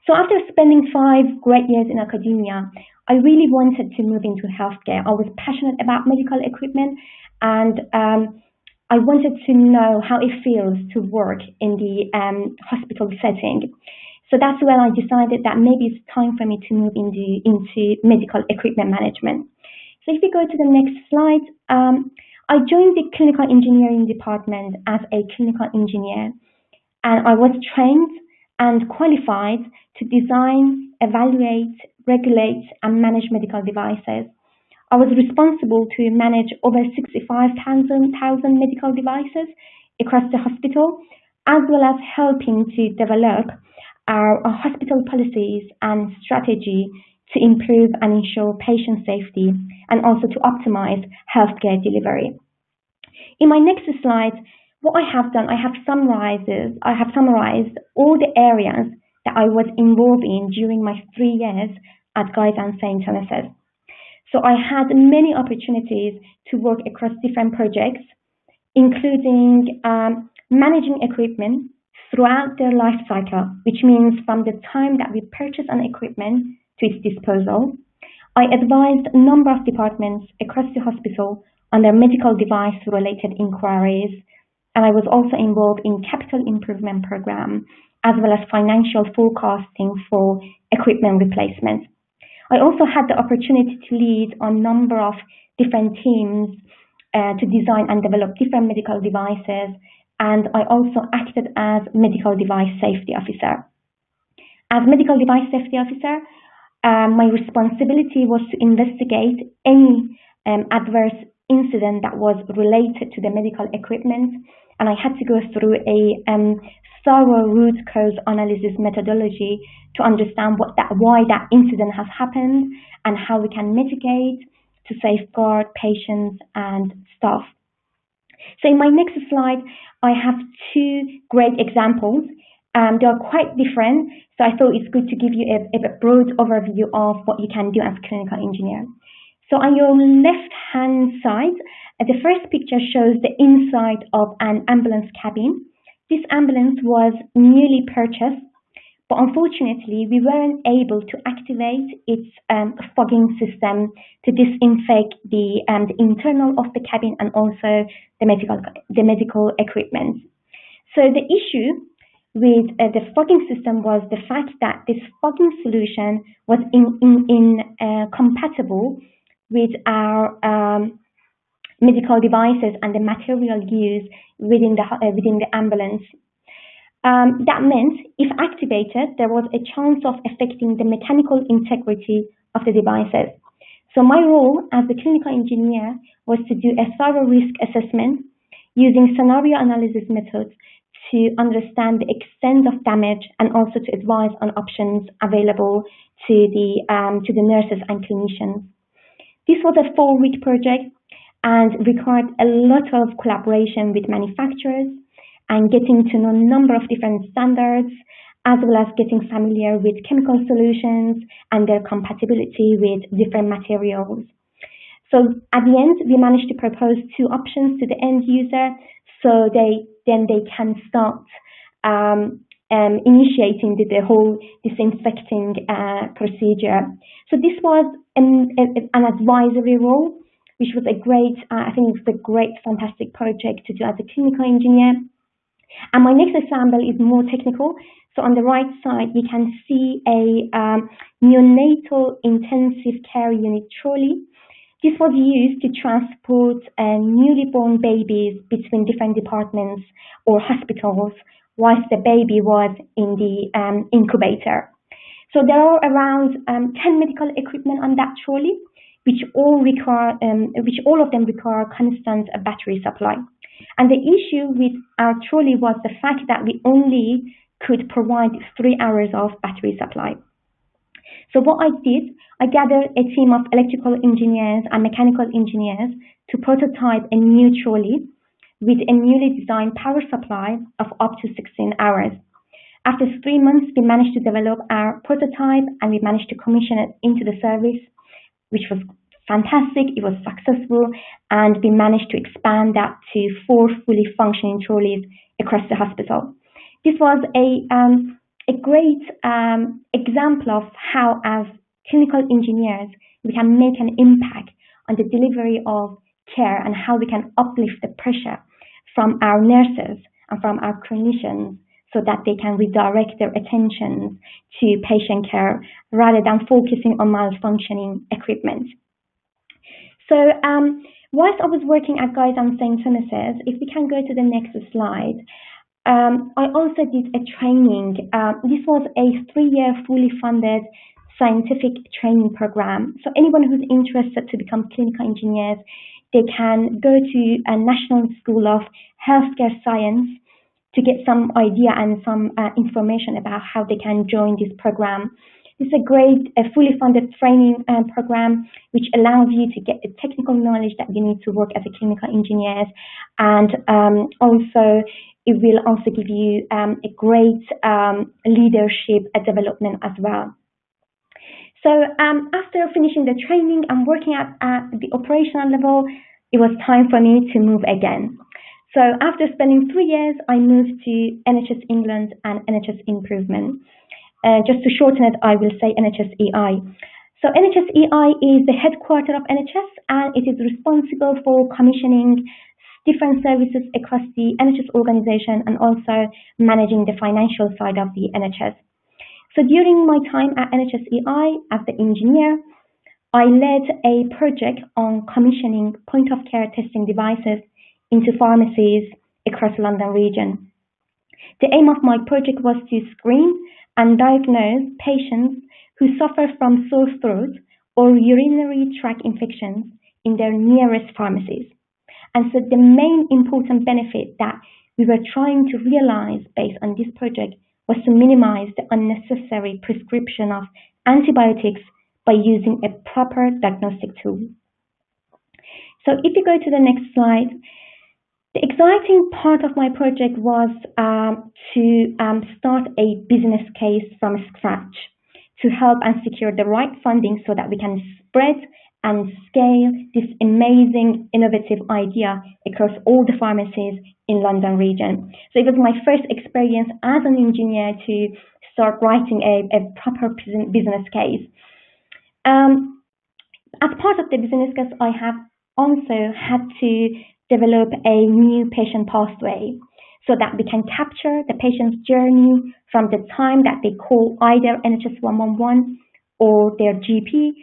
Speaker 4: So after spending 5 great years in academia, I really wanted to move into healthcare. I was passionate about medical equipment, and I wanted to know how it feels to work in the hospital setting. So that's when I decided that maybe it's time for me to move into medical equipment management. So if we go to the next slide, I joined the clinical engineering department as a clinical engineer, and I was trained and qualified to design, evaluate, regulate, and manage medical devices. I was responsible to manage over 65,000 medical devices across the hospital, as well as helping to develop our hospital policies and strategy to improve and ensure patient safety, and also to optimize healthcare delivery. In my next slide, what I have done, I have summarized all the areas that I was involved in during my 3 years at Guy's and St Thomas's. So I had many opportunities to work across different projects, including managing equipment throughout their life cycle, which means from the time that we purchase an equipment to its disposal. I advised a number of departments across the hospital on their medical device related inquiries, and I was also involved in capital improvement program as well as financial forecasting for equipment replacement. I also had the opportunity to lead on a number of different teams to design and develop different medical devices, and I also acted as medical device safety officer. As medical device safety officer, my responsibility was to investigate any adverse incident that was related to the medical equipment and I had to go through a thorough root cause analysis methodology to understand why that incident has happened and how we can mitigate to safeguard patients and staff. So in my next slide, I have two great examples. They are quite different, so I thought it's good to give you a broad overview of what you can do as a clinical engineer. So on your left-hand side, the first picture shows the inside of an ambulance cabin. This ambulance was newly purchased, but unfortunately, we weren't able to activate its fogging system to disinfect the internal of the cabin and also the medical equipment. So the issue with the fogging system was the fact that this fogging solution was incompatible with our medical devices and the material used within the ambulance. That meant, if activated, there was a chance of affecting the mechanical integrity of the devices. So my role as the clinical engineer was to do a thorough risk assessment using scenario analysis methods to understand the extent of damage and also to advise on options available to the nurses and clinicians. This was a 4-week project and required a lot of collaboration with manufacturers and getting to know a number of different standards, as well as getting familiar with chemical solutions and their compatibility with different materials. So at the end, we managed to propose 2 options to the end user, so they can start initiating the whole disinfecting procedure. So this was an advisory role, which was a great, I think it's a great, fantastic project to do as a clinical engineer. And my next example is more technical. So on the right side, you can see a neonatal intensive care unit trolley. This was used to transport newly born babies between different departments or hospitals whilst the baby was in the incubator. So there are around 10 medical equipment on that trolley, which all of them require constant battery supply. And the issue with our trolley was the fact that we only could provide 3 hours of battery supply. So what I did, I gathered a team of electrical engineers and mechanical engineers to prototype a new trolley with a newly designed power supply of up to 16 hours. After 3 months, we managed to develop our prototype and we managed to commission it into the service, which was fantastic. It was successful, and we managed to expand that to 4 fully functioning trolleys across the hospital. This was a great example of how, as clinical engineers, we can make an impact on the delivery of care and how we can uplift the pressure from our nurses and from our clinicians so that they can redirect their attention to patient care rather than focusing on malfunctioning equipment. So whilst I was working at Guy's and St. Thomas's, if we can go to the next slide, I also did a training. This was a 3-year fully funded scientific training program. So anyone who's interested to become clinical engineers, they can go to a National School of Healthcare Science to get some idea and some information about how they can join this program. It's a great, fully funded training program which allows you to get the technical knowledge that you need to work as a clinical engineer, and also it will also give you a great leadership development as well. So after finishing the training and working at the operational level, it was time for me to move again. So after spending 3 years, I moved to NHS England and NHS Improvement. Just to shorten it, I will say NHS EI. So NHS EI is the headquarters of NHS, and it is responsible for commissioning different services across the NHS organization and also managing the financial side of the NHS. So during my time at NHS EI as the engineer, I led a project on commissioning point-of-care testing devices into pharmacies across the London region. The aim of my project was to screen and diagnose patients who suffer from sore throat or urinary tract infections in their nearest pharmacies. And so the main important benefit that we were trying to realize based on this project was to minimize the unnecessary prescription of antibiotics by using a proper diagnostic tool. So if you go to the next slide, the exciting part of my project was to start a business case from scratch to help and secure the right funding so that we can spread and scale this amazing innovative idea across all the pharmacies in London region. So it was my first experience as an engineer to start writing a proper business case. As part of the business case, I have also had to develop a new patient pathway so that we can capture the patient's journey from the time that they call either NHS 111 or their GP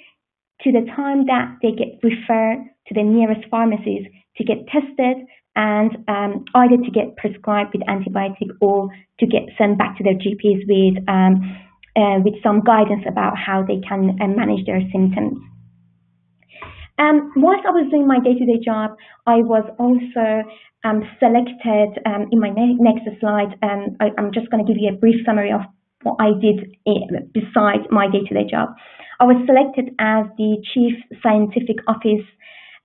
Speaker 4: to the time that they get referred to the nearest pharmacies to get tested and either to get prescribed with antibiotic or to get sent back to their GPs with some guidance about how they can manage their symptoms. Whilst I was doing my day-to-day job, I was also selected in my next slide. I'm just going to give you a brief summary of what I did besides my day-to-day job. I was selected as the Chief Scientific Office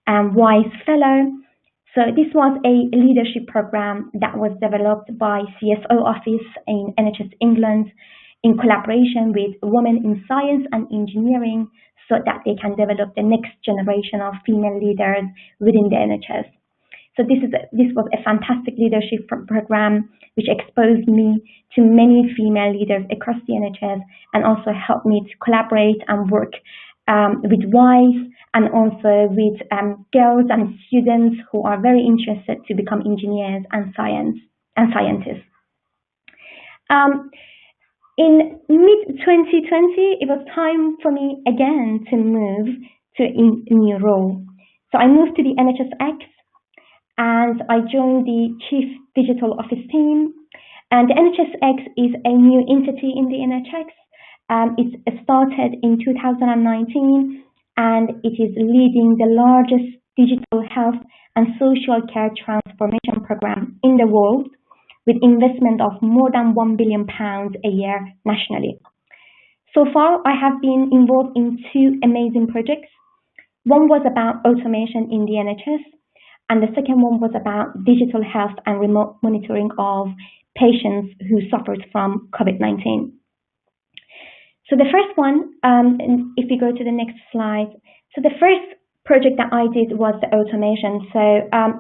Speaker 4: WISE Fellow. So this was a leadership program that was developed by CSO Office in NHS England in collaboration with Women in Science and Engineering so that they can develop the next generation of female leaders within the NHS. So this was a fantastic leadership program which exposed me to many female leaders across the NHS and also helped me to collaborate and work with WISE and also with girls and students who are very interested to become engineers and scientists. In mid-2020, it was time for me again to move to a new role. So I moved to the NHSX and I joined the Chief Digital Office team. And the NHSX is a new entity in the NHS. It started in 2019 and it is leading the largest digital health and social care transformation program in the world, with investment of more than £1 billion a year nationally. So far, I have been involved in two amazing projects. One was about automation in the NHS, and the second one was about digital health and remote monitoring of patients who suffered from COVID-19. So the first one, if we go to the next slide, so the first project that I did was the automation. So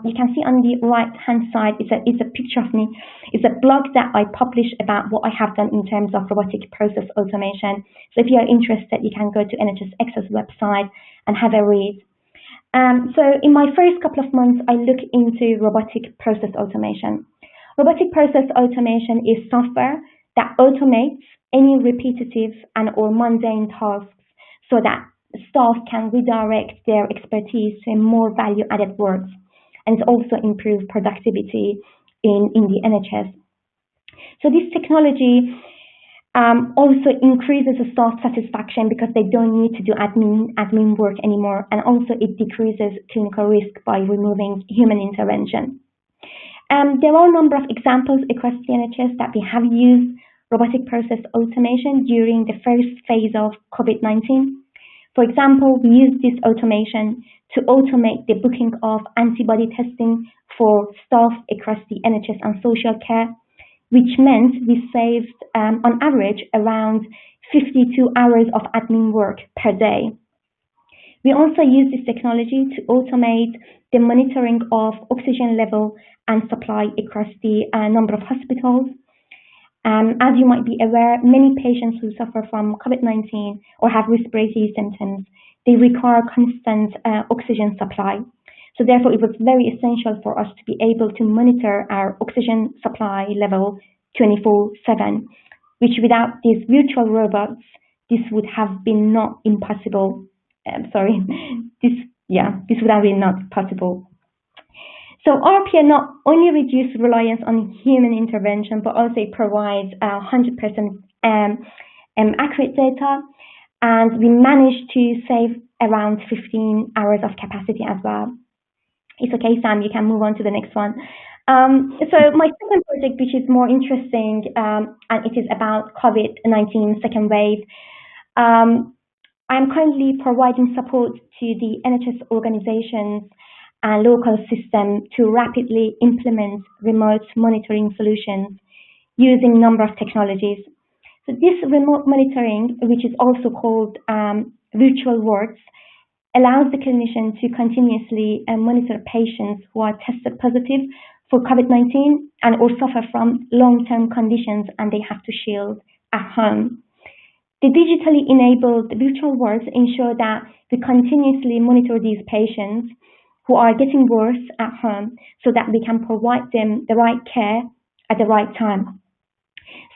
Speaker 4: you can see on the right hand side is a picture of me. It's a blog that I publish about what I have done in terms of robotic process automation. So if you are interested, you can go to NHSX's website and have a read. So in my first couple of months, I looked into robotic process automation. Robotic process automation is software that automates any repetitive and or mundane tasks so that staff can redirect their expertise to more value-added work and also improve productivity in the NHS. So this technology also increases the staff satisfaction because they don't need to do admin work anymore, and also it decreases clinical risk by removing human intervention. There are a number of examples across the NHS that we have used robotic process automation during the first phase of COVID-19. For example, we used this automation to automate the booking of antibody testing for staff across the NHS and social care, which meant we saved, on average, around 52 hours of admin work per day. We also used this technology to automate the monitoring of oxygen level and supply across the number of hospitals. As you might be aware, many patients who suffer from COVID-19 or have respiratory symptoms, they require constant oxygen supply. So therefore, it was very essential for us to be able to monitor our oxygen supply level 24/7, which without these virtual robots, this would have been not impossible. This would have been not possible. So RPA not only reduces reliance on human intervention, but also it provides 100% accurate data, and we managed to save around 15 hours of capacity as well. It's okay, Sam, you can move on to the next one. So my second project, which is more interesting, and it is about COVID-19 second wave. I'm currently providing support to the NHS organizations and local system to rapidly implement remote monitoring solutions using a number of technologies. So this remote monitoring, which is also called virtual wards, allows the clinician to continuously monitor patients who are tested positive for COVID-19 and or suffer from long-term conditions and they have to shield at home. The digitally enabled virtual wards ensure that we continuously monitor these patients who are getting worse at home so that we can provide them the right care at the right time.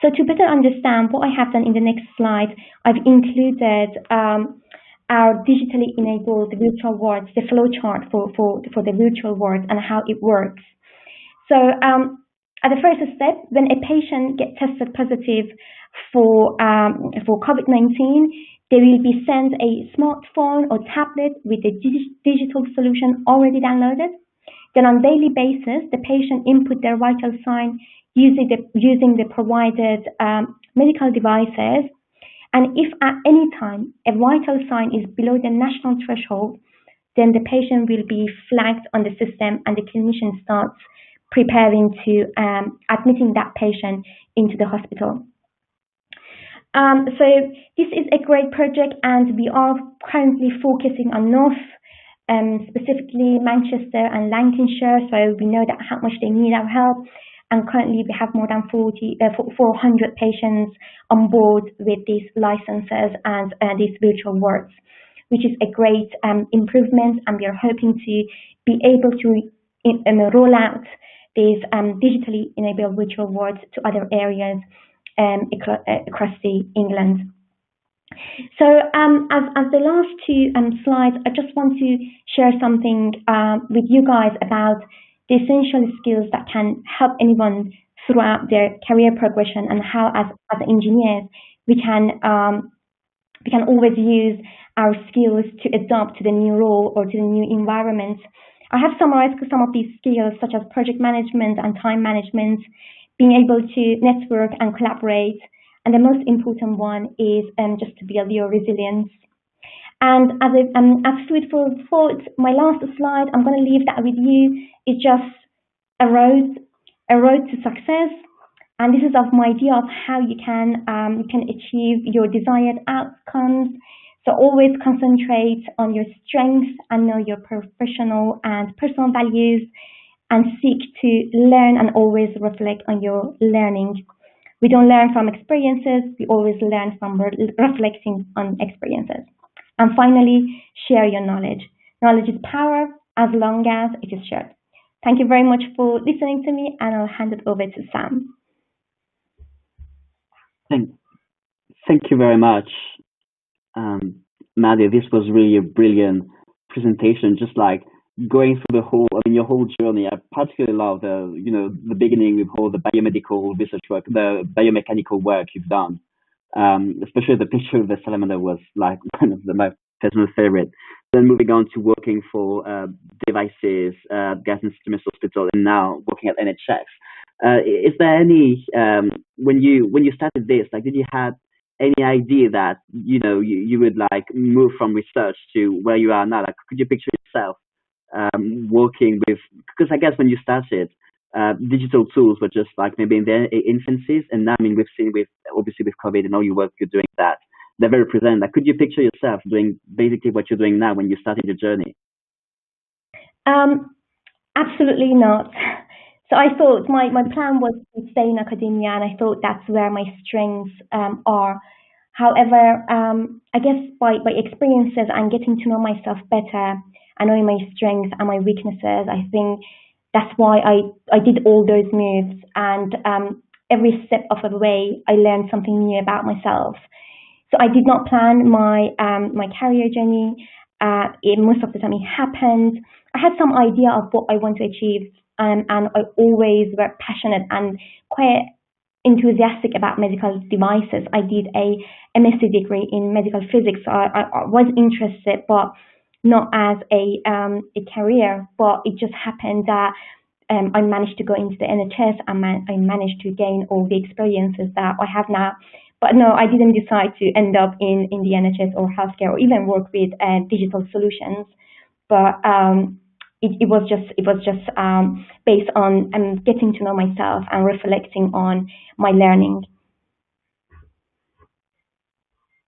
Speaker 4: So to better understand what I have done in the next slide, I've included our digitally enabled virtual wards, the flow chart for the virtual wards and how it works. So at the first step, when a patient gets tested positive for COVID-19, they will be sent a smartphone or tablet with a digital solution already downloaded. Then on a daily basis, the patient input their vital sign using the provided medical devices. And if at any time a vital sign is below the national threshold, then the patient will be flagged on the system and the clinician starts preparing to admitting that patient into the hospital. So this is a great project and we are currently focusing on North, specifically Manchester and Lancashire, so we know that how much they need our help. And currently we have more than 400 patients on board with these licenses and these virtual wards, which is a great improvement, and we are hoping to be able to roll out these digitally enabled virtual wards to other areas across England. So as the last two slides, I just want to share something with you guys about the essential skills that can help anyone throughout their career progression, and how as engineers we can always use our skills to adapt to the new role or to the new environment. I have summarized some of these skills such as project management and time management, being able to network and collaborate, and the most important one is just to build your resilience. And as food for thought, my last slide, I'm going to leave that with you. It's just a road to success, and this is of my idea of how you can achieve your desired outcomes. So always concentrate on your strengths and know your professional and personal values, and seek to learn and always reflect on your learning. We don't learn from experiences, we always learn from reflecting on experiences. And finally, share your knowledge. Knowledge is power as long as it is shared. Thank you very much for listening to me, and I'll hand it over to Sam.
Speaker 1: Thank you very much, Nadia. This was really a brilliant presentation, just like going through your whole journey. I particularly love the beginning with all the biomedical research work, the biomechanical work you've done. Especially the picture of the salamander was like one of my personal favorite. Then moving on to working for devices, Gas and Streamers Hospital, and now working at NHS. Is there any when you started this, like, did you have any idea that you would like move from research to where you are now? Like, could you picture yourself working with? Because I guess when you started, digital tools were just like maybe in their infancies, and now, I mean, we've seen obviously with COVID and all your work you're doing, that they're very present. Like, could you picture yourself doing basically what you're doing now when you started your journey?
Speaker 4: Absolutely not. So I thought my plan was to stay in academia, and I thought that's where my strengths are. However, I guess by experiences and getting to know myself better and knowing my strengths and my weaknesses, I think that's why I did all those moves, and every step of the way I learned something new about myself. So I did not plan my career journey. Most of the time it happened. I had some idea of what I want to achieve, and I always were passionate and quite enthusiastic about medical devices. I did a MSc degree in medical physics, so I was interested, but not as a career. But it just happened that I managed to go into the NHS and I managed to gain all the experiences that I have now. But no, I didn't decide to end up in the NHS or healthcare or even work with digital solutions. But it was just based on getting to know myself and reflecting on my learning.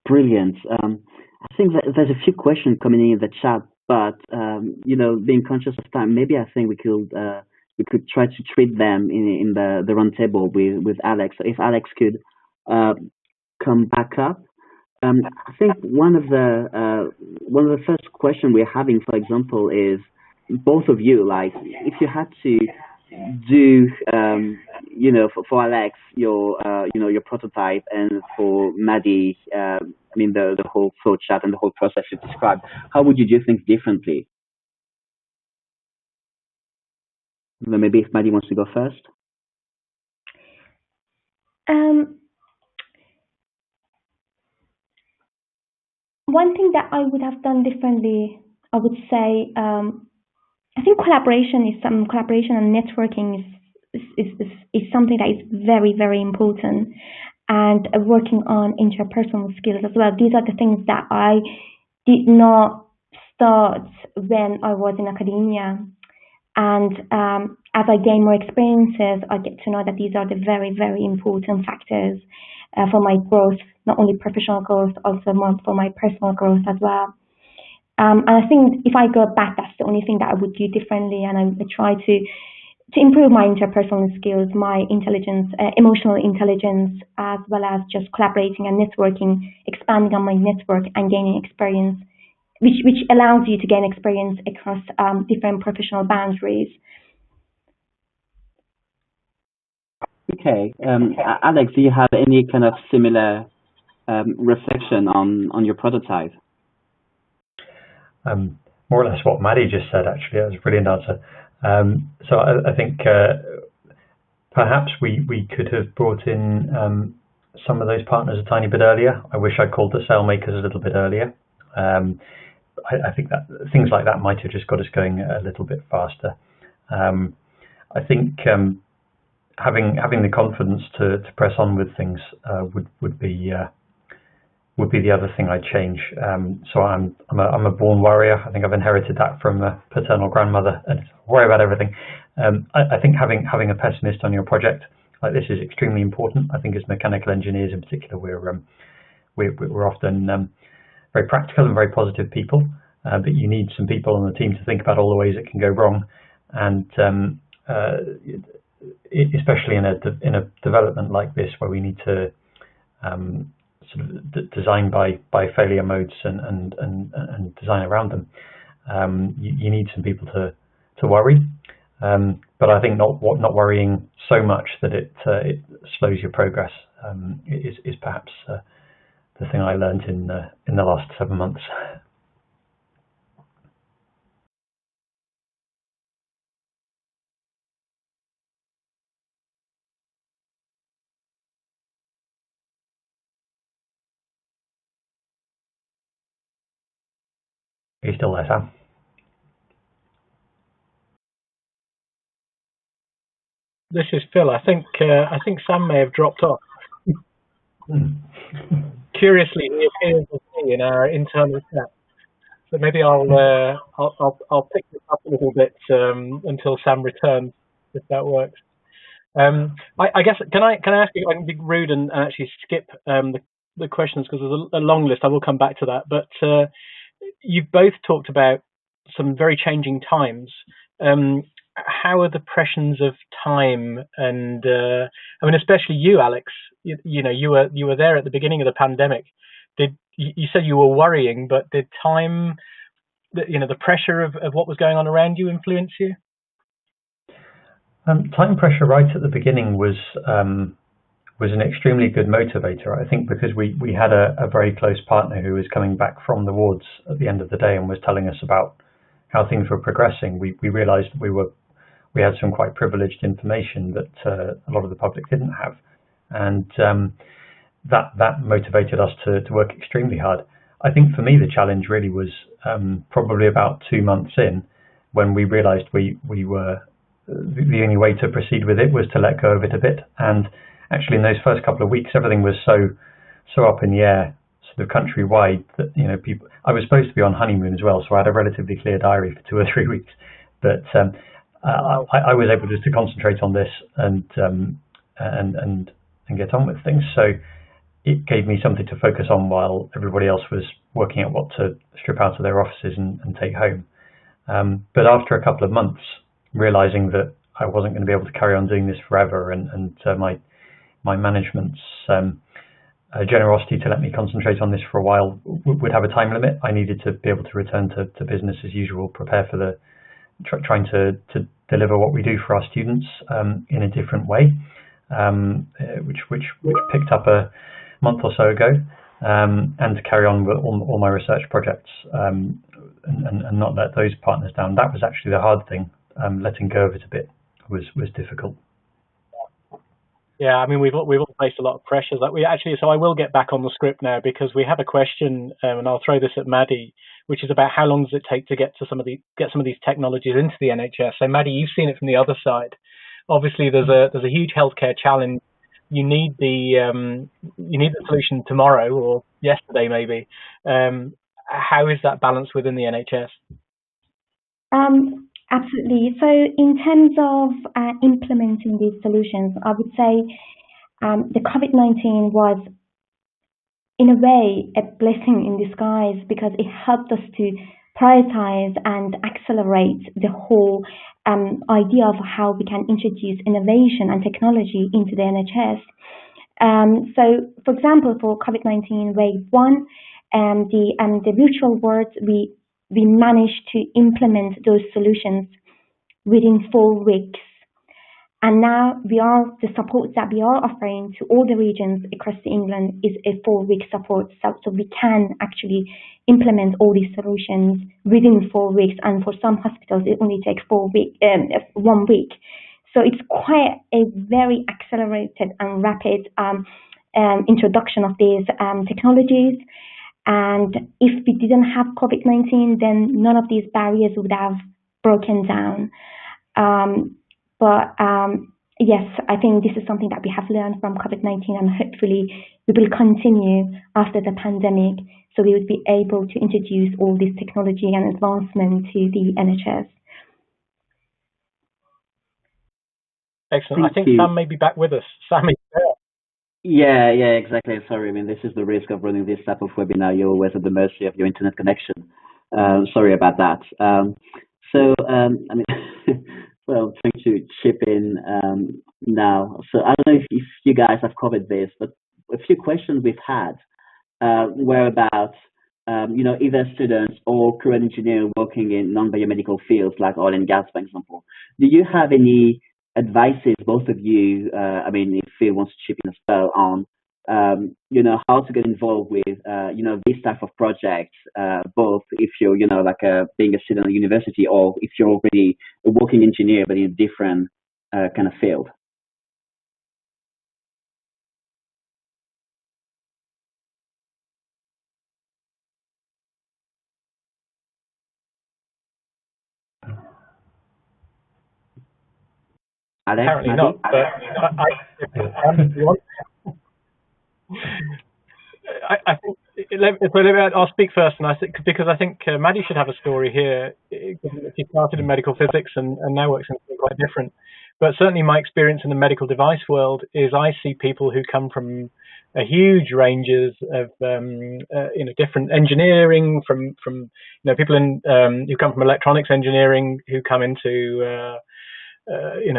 Speaker 1: Brilliant. I think that there's a few questions coming in the chat, but being conscious of time, maybe I think we could try to treat them in the roundtable with Alex. So if Alex could come back up. I think one of the first question we're having, for example, is both of you, like if you had to do for Alex your prototype, and for Maddie the whole flow chart and the whole process you described, how would you do things differently? Maybe if Maddie wants to go first.
Speaker 4: One thing that I would have done differently, I would say, I think collaboration and networking is something that is very, very important, and working on interpersonal skills as well. These are the things that I did not start when I was in academia, and as I gain more experiences, I get to know that these are the very, very important factors for my growth, not only professional growth, also for my personal growth as well. And I think if I go back, that's the only thing that I would do differently, and I would try to improve my interpersonal skills, my intelligence, emotional intelligence, as well as just collaborating and networking, expanding on my network and gaining experience, which allows you to gain experience across different professional boundaries.
Speaker 1: Okay, Alex, do you have any kind of similar reflection on your prototype?
Speaker 3: More or less what Maddie just said, actually. That was a brilliant answer. So I think perhaps we could have brought in some of those partners a tiny bit earlier. I wish I'd called the sailmakers a little bit earlier. I think that things like that might have just got us going a little bit faster. I think having the confidence to press on with things would be the other thing I'd change. So I'm a born warrior. I think I've inherited that from a paternal grandmother, and worry about everything. I think having a pessimist on your project like this is extremely important. I think as mechanical engineers in particular, we're often very practical and very positive people, but you need some people on the team to think about all the ways it can go wrong, and especially in a development like this where we need to sort of design by failure modes and design around them. You need some people to worry, but I think not worrying so much that it slows your progress is perhaps the thing I learned in the last 7 months. Are you still there, Sam?
Speaker 2: This is Phil. I think Sam may have dropped off. Curiously, he appears with me in our internal chat. So maybe I'll pick this up a little bit until Sam returns, if that works. I guess can I ask you? I can be rude and actually skip the questions because there's a long list. I will come back to that. But you've both talked about some very changing times. How are the pressures of time, and especially you, Alex? You were there at the beginning of the pandemic. You said you were worrying, but did time, the pressure of what was going on around you influence you?
Speaker 3: Time pressure right at the beginning was an extremely good motivator, I think, because we had a very close partner who was coming back from the wards at the end of the day and was telling us about how things were progressing. We realised we had some quite privileged information that a lot of the public didn't have, and that motivated us to work extremely hard. I think for me the challenge really was probably about 2 months in, when we realised we were the only way to proceed with it was to let go of it a bit. And actually, in those first couple of weeks, everything was so up in the air, sort of countrywide, that people. I was supposed to be on honeymoon as well, so I had a relatively clear diary for 2 or 3 weeks. But I was able just to concentrate on this and get on with things. So it gave me something to focus on while everybody else was working out what to strip out of their offices and take home. But after a couple of months, realizing that I wasn't going to be able to carry on doing this forever, and my management's generosity to let me concentrate on this for a while would have a time limit. I needed to be able to return to business as usual, prepare for trying to deliver what we do for our students in a different way, which picked up a month or so ago, and to carry on with all my research projects, and not let those partners down. That was actually the hard thing. Letting go of it a bit was difficult.
Speaker 2: Yeah, I mean, we've all faced a lot of pressures. So I will get back on the script now, because we have a question, and I'll throw this at Maddie, which is about how long does it take to get some of these technologies into the NHS. So Maddie, you've seen it from the other side. Obviously, there's a huge healthcare challenge. You need the solution tomorrow or yesterday, maybe. How is that balanced within the NHS?
Speaker 4: Absolutely. So in terms of implementing these solutions, I would say the COVID-19 was, in a way, a blessing in disguise, because it helped us to prioritize and accelerate the whole idea of how we can introduce innovation and technology into the NHS. So, for example, for COVID-19 wave 1, the virtual wards, we managed to implement those solutions within 4 weeks. And now the support that we are offering to all the regions across England is a 4-week support. So we can actually implement all these solutions within 4 weeks. And for some hospitals, it only takes 1 week. So it's quite a very accelerated and rapid introduction of these technologies. And if we didn't have COVID-19, then none of these barriers would have broken down. But yes, I think this is something that we have learned from COVID-19, and hopefully we will continue after the pandemic, so we would be able to introduce all this technology and advancement to the NHS.
Speaker 2: Excellent. I think Sam may be back with us. Sam is there.
Speaker 1: Yeah, exactly. Sorry, I mean, this is the risk of running this type of webinar. You're always at the mercy of your internet connection. Sorry about that. I mean, well, trying to chip in now. So I don't know if you guys have covered this, but a few questions we've had were about, either students or current engineers working in non-biomedical fields like oil and gas, for example. Do you have any advices, both of you, if Phil wants to chip in as well, on, how to get involved with, this type of projects, both if you're, being a student at university, or if you're already a working engineer, but in a different kind of field? Alex,
Speaker 2: apparently not, but I think I'll speak first, and because I think Maddie should have a story here. She started in medical physics and now works in something quite different. But certainly my experience in the medical device world is I see people who come from a huge ranges of different engineering, from people who come from electronics engineering, who come into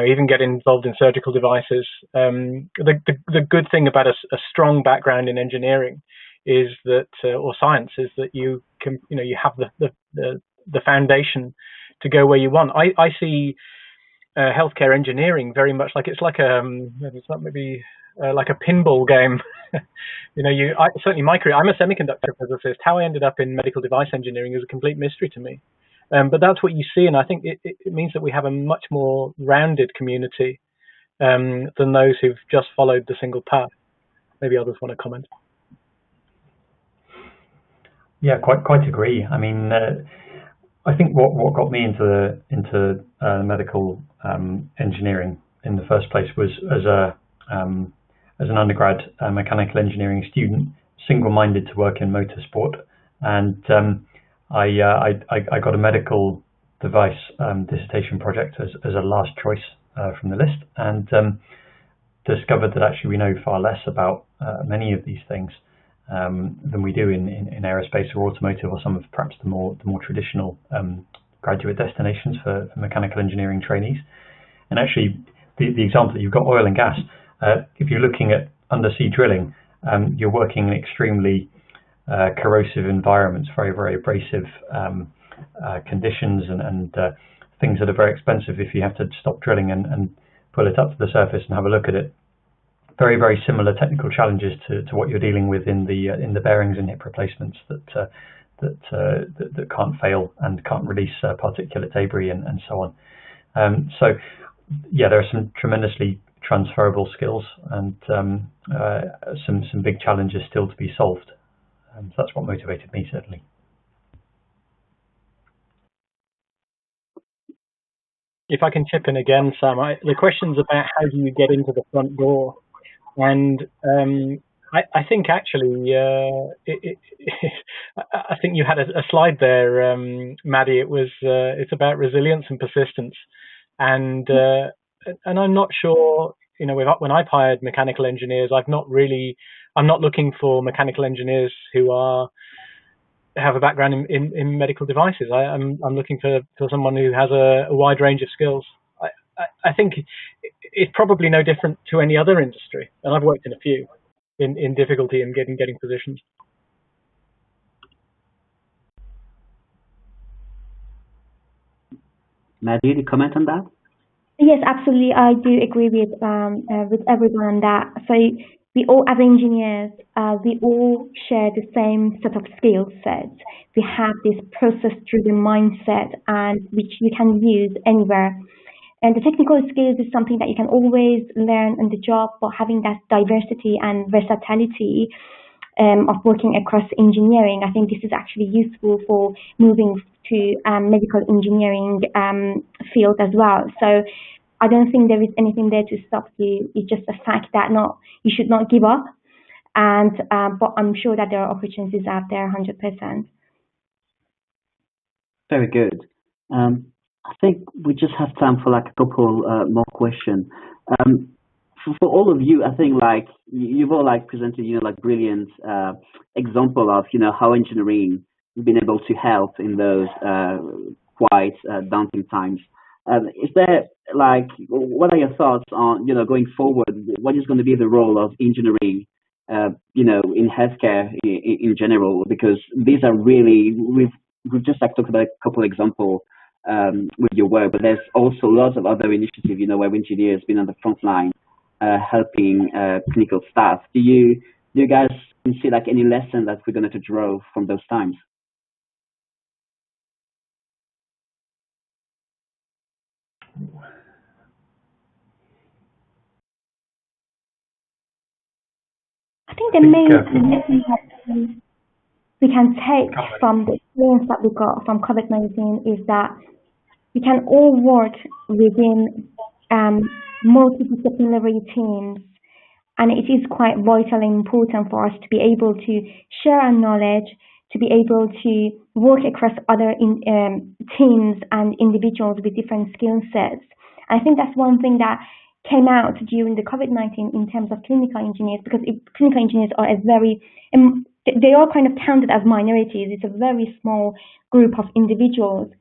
Speaker 2: even get involved in surgical devices. The good thing about a strong background in engineering is that, or science, is that you can, you have the foundation to go where you want. I see healthcare engineering very much like it's like like a pinball game. Certainly my career, I'm a semiconductor physicist. How I ended up in medical device engineering is a complete mystery to me. But that's what you see, and I think it means that we have a much more rounded community than those who've just followed the single path. Maybe others want to comment.
Speaker 3: Yeah, quite agree. I mean, I think what got me into medical engineering in the first place was as an undergrad mechanical engineering student, single-minded to work in motorsport, and I got a medical device dissertation project as a last choice from the list, and discovered that actually we know far less about many of these things than we do in aerospace or automotive, or some of perhaps the more traditional graduate destinations for mechanical engineering trainees. And actually, the example that you've got, oil and gas, if you're looking at undersea drilling, you're working in extremely corrosive environments, very, very abrasive conditions, and things that are very expensive if you have to stop drilling and pull it up to the surface and have a look at it. Very, very similar technical challenges to what you're dealing with in the bearings and hip replacements that can't fail and can't release particulate debris and so on. So yeah, there are some tremendously transferable skills and some big challenges still to be solved. So that's what motivated me, certainly.
Speaker 2: If I can chip in again, Sam, the question's about how do you get into the front door, and I think actually I think you had a slide there, Maddie. It's about resilience and persistence, and I'm not sure, you know, when I've hired mechanical engineers, I'm not looking for mechanical engineers who have a background in medical devices. I'm looking for someone who has a wide range of skills. I think it's probably no different to any other industry, and I've worked in a few in difficulty in getting positions.
Speaker 1: Maddie, any comment on that?
Speaker 4: Yes, absolutely. I do agree with everyone on that. So we all, as engineers, we all share the same set of skill sets. We have this process-driven mindset, and which you can use anywhere. And the technical skills is something that you can always learn on the job, but having that diversity and versatility of working across engineering, I think this is actually useful for moving to medical engineering field as well. So I don't think there is anything there to stop you. It's just the fact that you should not give up. And but I'm sure that there are opportunities out there, 100%.
Speaker 1: Very good. I think we just have time for like a couple more questions. For all of you, I think like you've all like presented, you know, like brilliant example of, you know, how engineering has been able to help in those quite daunting times. Is there like, what are your thoughts on, you know, going forward? What is going to be the role of engineering, you know, in healthcare in general? Because these are really, we've just like talked about a couple examples with your work, but there's also lots of other initiatives, you know, where engineers been on the front line helping clinical staff. Do you guys see like any lesson that we're going to draw from those times?
Speaker 4: I think the main lesson that we can take from the experience that we got from COVID-19 is that we can all work within multidisciplinary teams, and it is quite vital and important for us to be able to share our knowledge, to be able to work across other teams and individuals with different skill sets. I think that's one thing that came out during the COVID-19 in terms of clinical engineers, because clinical engineers are they are kind of counted as minorities. It's a very small group of individuals.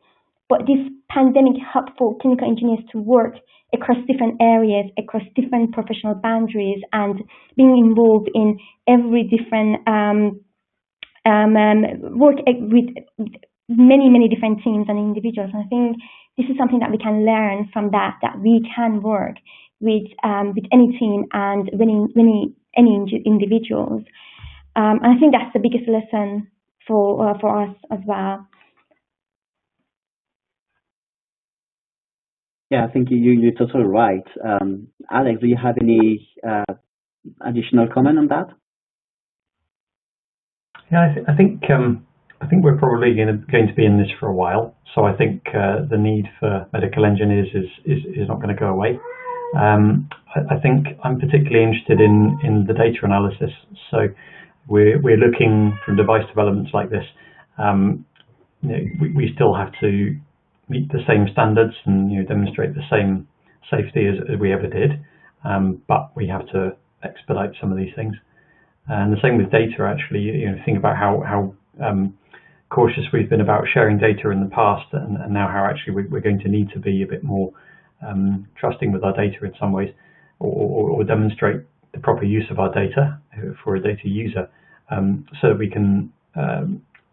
Speaker 4: But this pandemic helped for clinical engineers to work across different areas, across different professional boundaries, and being involved in every different work with many different teams and individuals. And I think this is something that we can learn from that we can work with any team and any individuals. And I think that's the biggest lesson for us as well.
Speaker 1: Yeah, I think you're totally right. Alex, do you have any additional comment on that?
Speaker 3: Yeah, I think I think we're probably going to be in this for a while. So I think the need for medical engineers is not going to go away. I think I'm particularly interested in the data analysis. So we're looking from device developments like this. We still have to meet the same standards and demonstrate the same safety as we ever did, but we have to expedite some of these things. And the same with data. Actually, think about how cautious we've been about sharing data in the past, and now how actually we're going to need to be a bit more trusting with our data in some ways, or demonstrate the proper use of our data for a data user, so that we can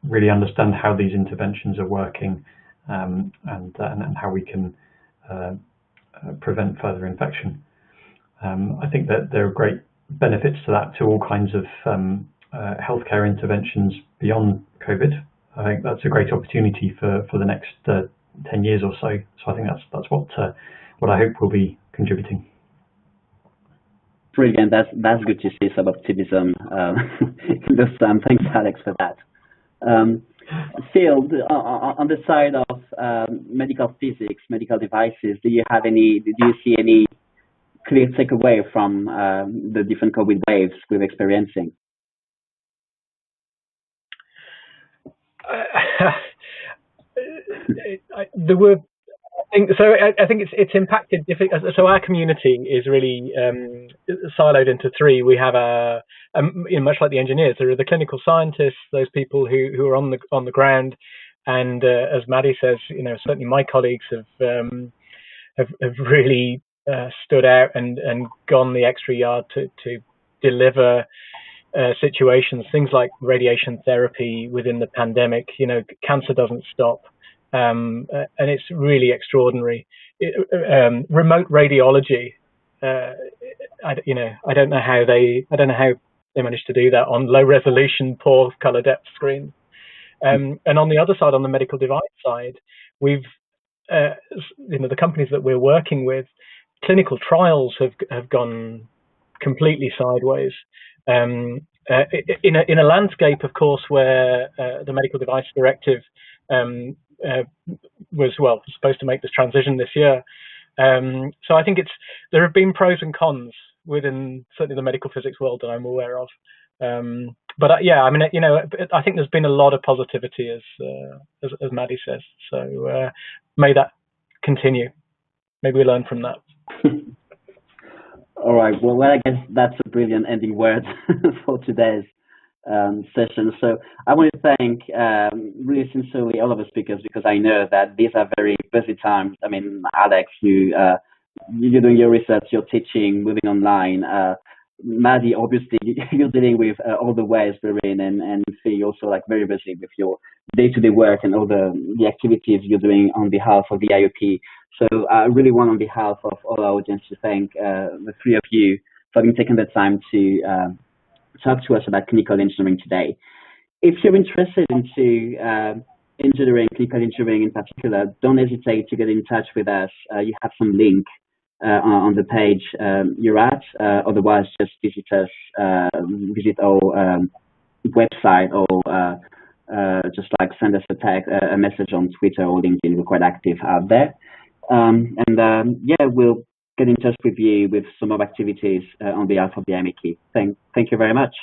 Speaker 3: really understand how these interventions are working, and how we can prevent further infection. I think that there are great benefits to that, to all kinds of healthcare interventions beyond COVID. I think that's a great opportunity for the next 10 years or so. So I think that's what I hope will be contributing.
Speaker 1: Brilliant. That's good to see some optimism. Thanks, Alex, for that. Phil, on the side of medical physics, medical devices, do you see any clear takeaway from the different COVID waves we're experiencing?
Speaker 2: I think it's impacted. So our community is really siloed into three. We have much like the engineers, there are the clinical scientists, those people who are on the ground, and as Maddie says, certainly my colleagues have really stood out and gone the extra yard to deliver situations, things like radiation therapy within the pandemic. Cancer doesn't stop, and it's really extraordinary. Remote radiology. I don't know how they managed to do that on low resolution, poor color depth screens. And on the other side, on the medical device side, we've the companies that we're working with, clinical trials have gone completely sideways. In a landscape, of course, where the Medical Device Directive was supposed to make this transition this year. So I think there have been pros and cons within certainly the medical physics world that I'm aware of. But I think there's been a lot of positivity, as Maddie says. So may that continue. Maybe we learn from that.
Speaker 1: All right. Well, I guess that's a brilliant ending word for today's session. So I want to thank really sincerely all of the speakers, because I know that these are very busy times. I mean, Alex, you're doing your research, you're teaching, moving online. Maddie, obviously, you're dealing with all the ways we're in, and you're also very busy with your day-to-day work and all the activities you're doing on behalf of the IOP. So I really want, on behalf of all our audience, to thank the three of you for having taken the time to talk to us about clinical engineering today. If you're interested into engineering, clinical engineering in particular, don't hesitate to get in touch with us. You have some link on the page you're at. Otherwise, just visit us, visit our website, or just send us a message on Twitter or LinkedIn. We're quite active out there. We'll get in touch with you with some of activities on behalf of the IMechE. Thank you very much.